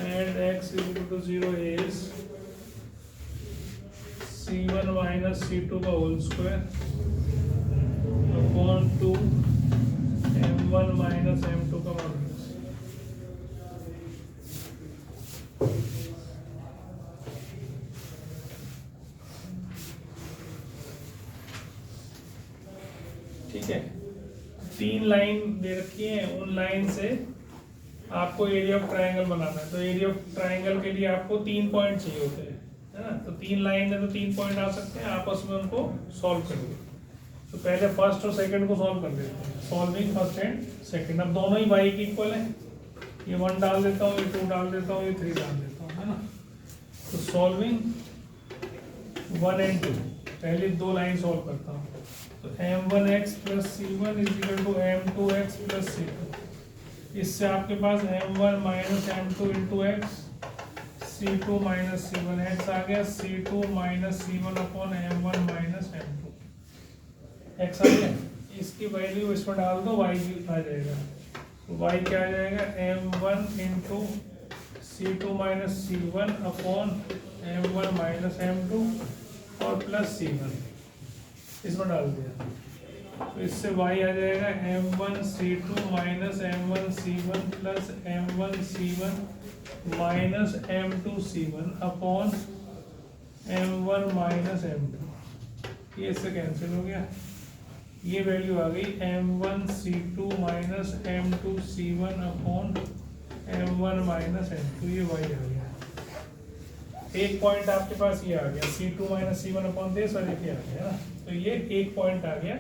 and x is equal to 0 is c1 minus c2 का whole square upon 2 m1 minus m2 का modulus. ठीक है, 3 line दे रखी है, उन line से आपको area of triangle बनाना है। तो एरिया ऑफ ट्रायंगल के लिए आपको 3 पॉइंट चाहिए होते हैं, है ना। तो 3 लाइन है तो 3 पॉइंट आ सकते हैं, आपस में उनको सॉल्व करेंगे। तो पहले फर्स्ट और सेकंड को सॉल्व कर देते हैं, सॉल्विंग फर्स्ट एंड सेकंड। अब दोनों ही y के इक्वल है, ये 1 डाल देता हूँ, ये 2 डाल देता हूँ, ये 3 डाल देता हूँ, है ना। तो सॉल्विंग 1 and 2, पहले 2 लाइन सॉल्व करता हूँ। तो m1x plus c1 is equal to m2x plus c2। इससे आपके पास m1 minus m2 into x, c2 minus c1, x आ गया c2 minus c1 upon m1 minus m2, x आ गया। इसकी वैल्यू इसमें डाल दो, y आ जाएगा। तो y क्या आ जाएगा, m1 into c2 minus c1 upon m1 minus m2 और प्लस c1, इसमें डाल दिया। तो इससे y आ जाएगा m1 c2 minus m1 c1 plus m1 c1 minus m2 c1 upon m1 minus m2। ये इससे कैंसिल हो गया, ये वैल्यू आ गई m1 c2 minus m2 c1 upon m1 minus m2, ये y आ गया। एक पॉइंट आपके पास ये आ गया c2 minus c1 upon this, और एक ये आ गया ना। तो ये एक पॉइंट आ गया।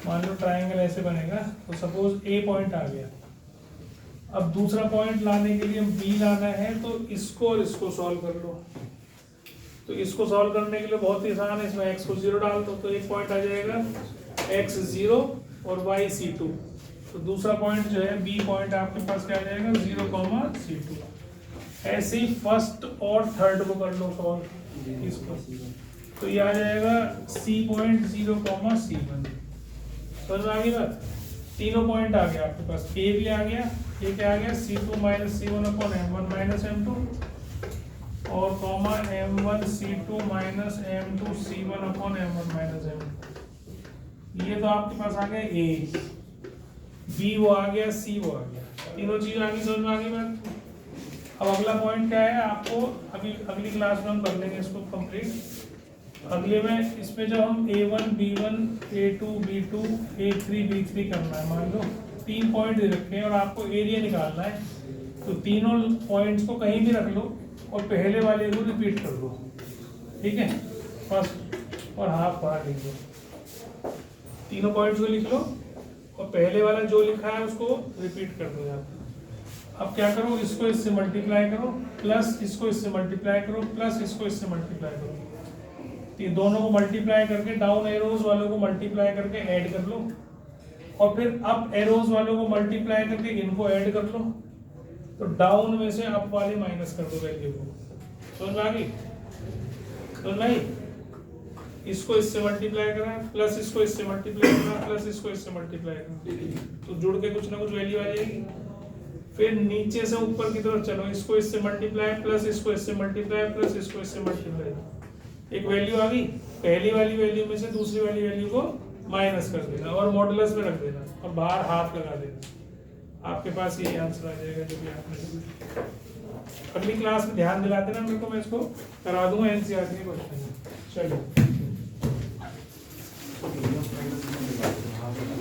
मान लो ट्रायंगल ऐसे बनेगा, तो सपोज ए पॉइंट आ गया। अब दूसरा पॉइंट लाने के लिए बी लाना है, तो इसको और इसको सॉल्व कर लो। तो इसको सॉल्व करने के लिए बहुत ही आसान है, इसमें x को 0 डाल दो, तो एक पॉइंट आ जाएगा x 0 और y c2। तो दूसरा पॉइंट जो है बी पॉइंट आपके पास क्या आ जाएगा 0, c2। ऐसे ही फर्स्ट और थर्ड को कर लो सॉल्व इसको, तो ये आ जाएगा c पॉइंट 0, c1। समझ में आ गई बात। तीनों पॉइंट आ गया आपके पास, ए भी आ गया, ये क्या आ गया c2 minus c1 upon m1 minus m2 और comma m1 c2 minus m2 c1 upon m1 minus m2। ये तो आपके पास आ गया ए, बी वो आ गया, सी वो आ गया, तीनों चीज आ गई। समझ में आ गई बात। अब अगला पॉइंट क्या है, आपको अभी अगली क्लास में हम कर लेंगे इसको कंप्लीट। अगले में इसमें जब हम A1 B1 A2 B2 A3 B3 करना है, मान लो 3 पॉइंट दे रखे हैं और आपको एरिया निकालना है, तो तीनों पॉइंट्स को कहीं भी रख लो और पहले वाले को रिपीट कर दो, ठीक है। फर्स्ट और हाफ बाहर लिख दो, तीनों पॉइंट्स को लिख लो और पहले वाला जो लिखा है उसको रिपीट कर दो यहाँ पे। अब क्या करो, इसको इससे मल्टीप्लाई करो, प्लस इसको इससे मल्टीप्लाई करो, प्लस इसको इससे मल्टीप्लाई करो, तो ये दोनों को मल्टीप्लाई करके डाउन एरोज वालों को मल्टीप्लाई करके ऐड कर लो, और फिर अप एरोज वालों को मल्टीप्लाई करके इनको ऐड कर लो, तो डाउन में से अप वाले माइनस कर दो वैल्यू को। समझ में आ गई? समझ में आई? इसको इससे मल्टीप्लाई करा, प्लस इसको इससे मल्टीप्लाई करा, प्लस इसको इससे मल्टीप्लाई करा, तो जुड़ के कुछ ना कुछ वैल्यू आ जाएगी। फिर नीचे से ऊपर की तरफ चलो, इसको इससे मल्टीप्लाई, प्लस इसको इससे मल्टीप्लाई, प्लस इसको इससे मल्टीप्लाई, एक वैल्यू आ गई। पहली वाली वैल्यू में से दूसरी वाली वैल्यू को माइनस कर देना और मॉडुलस में रख देना और बाहर हाफ लगा देना, आपके पास ये आंसर आ जाएगा जो भी आपने। अगली क्लास में ध्यान दिला देना मेरे को, मैं इसको करा दूंगा एनसीईआरटी के क्वेश्चन। चलो।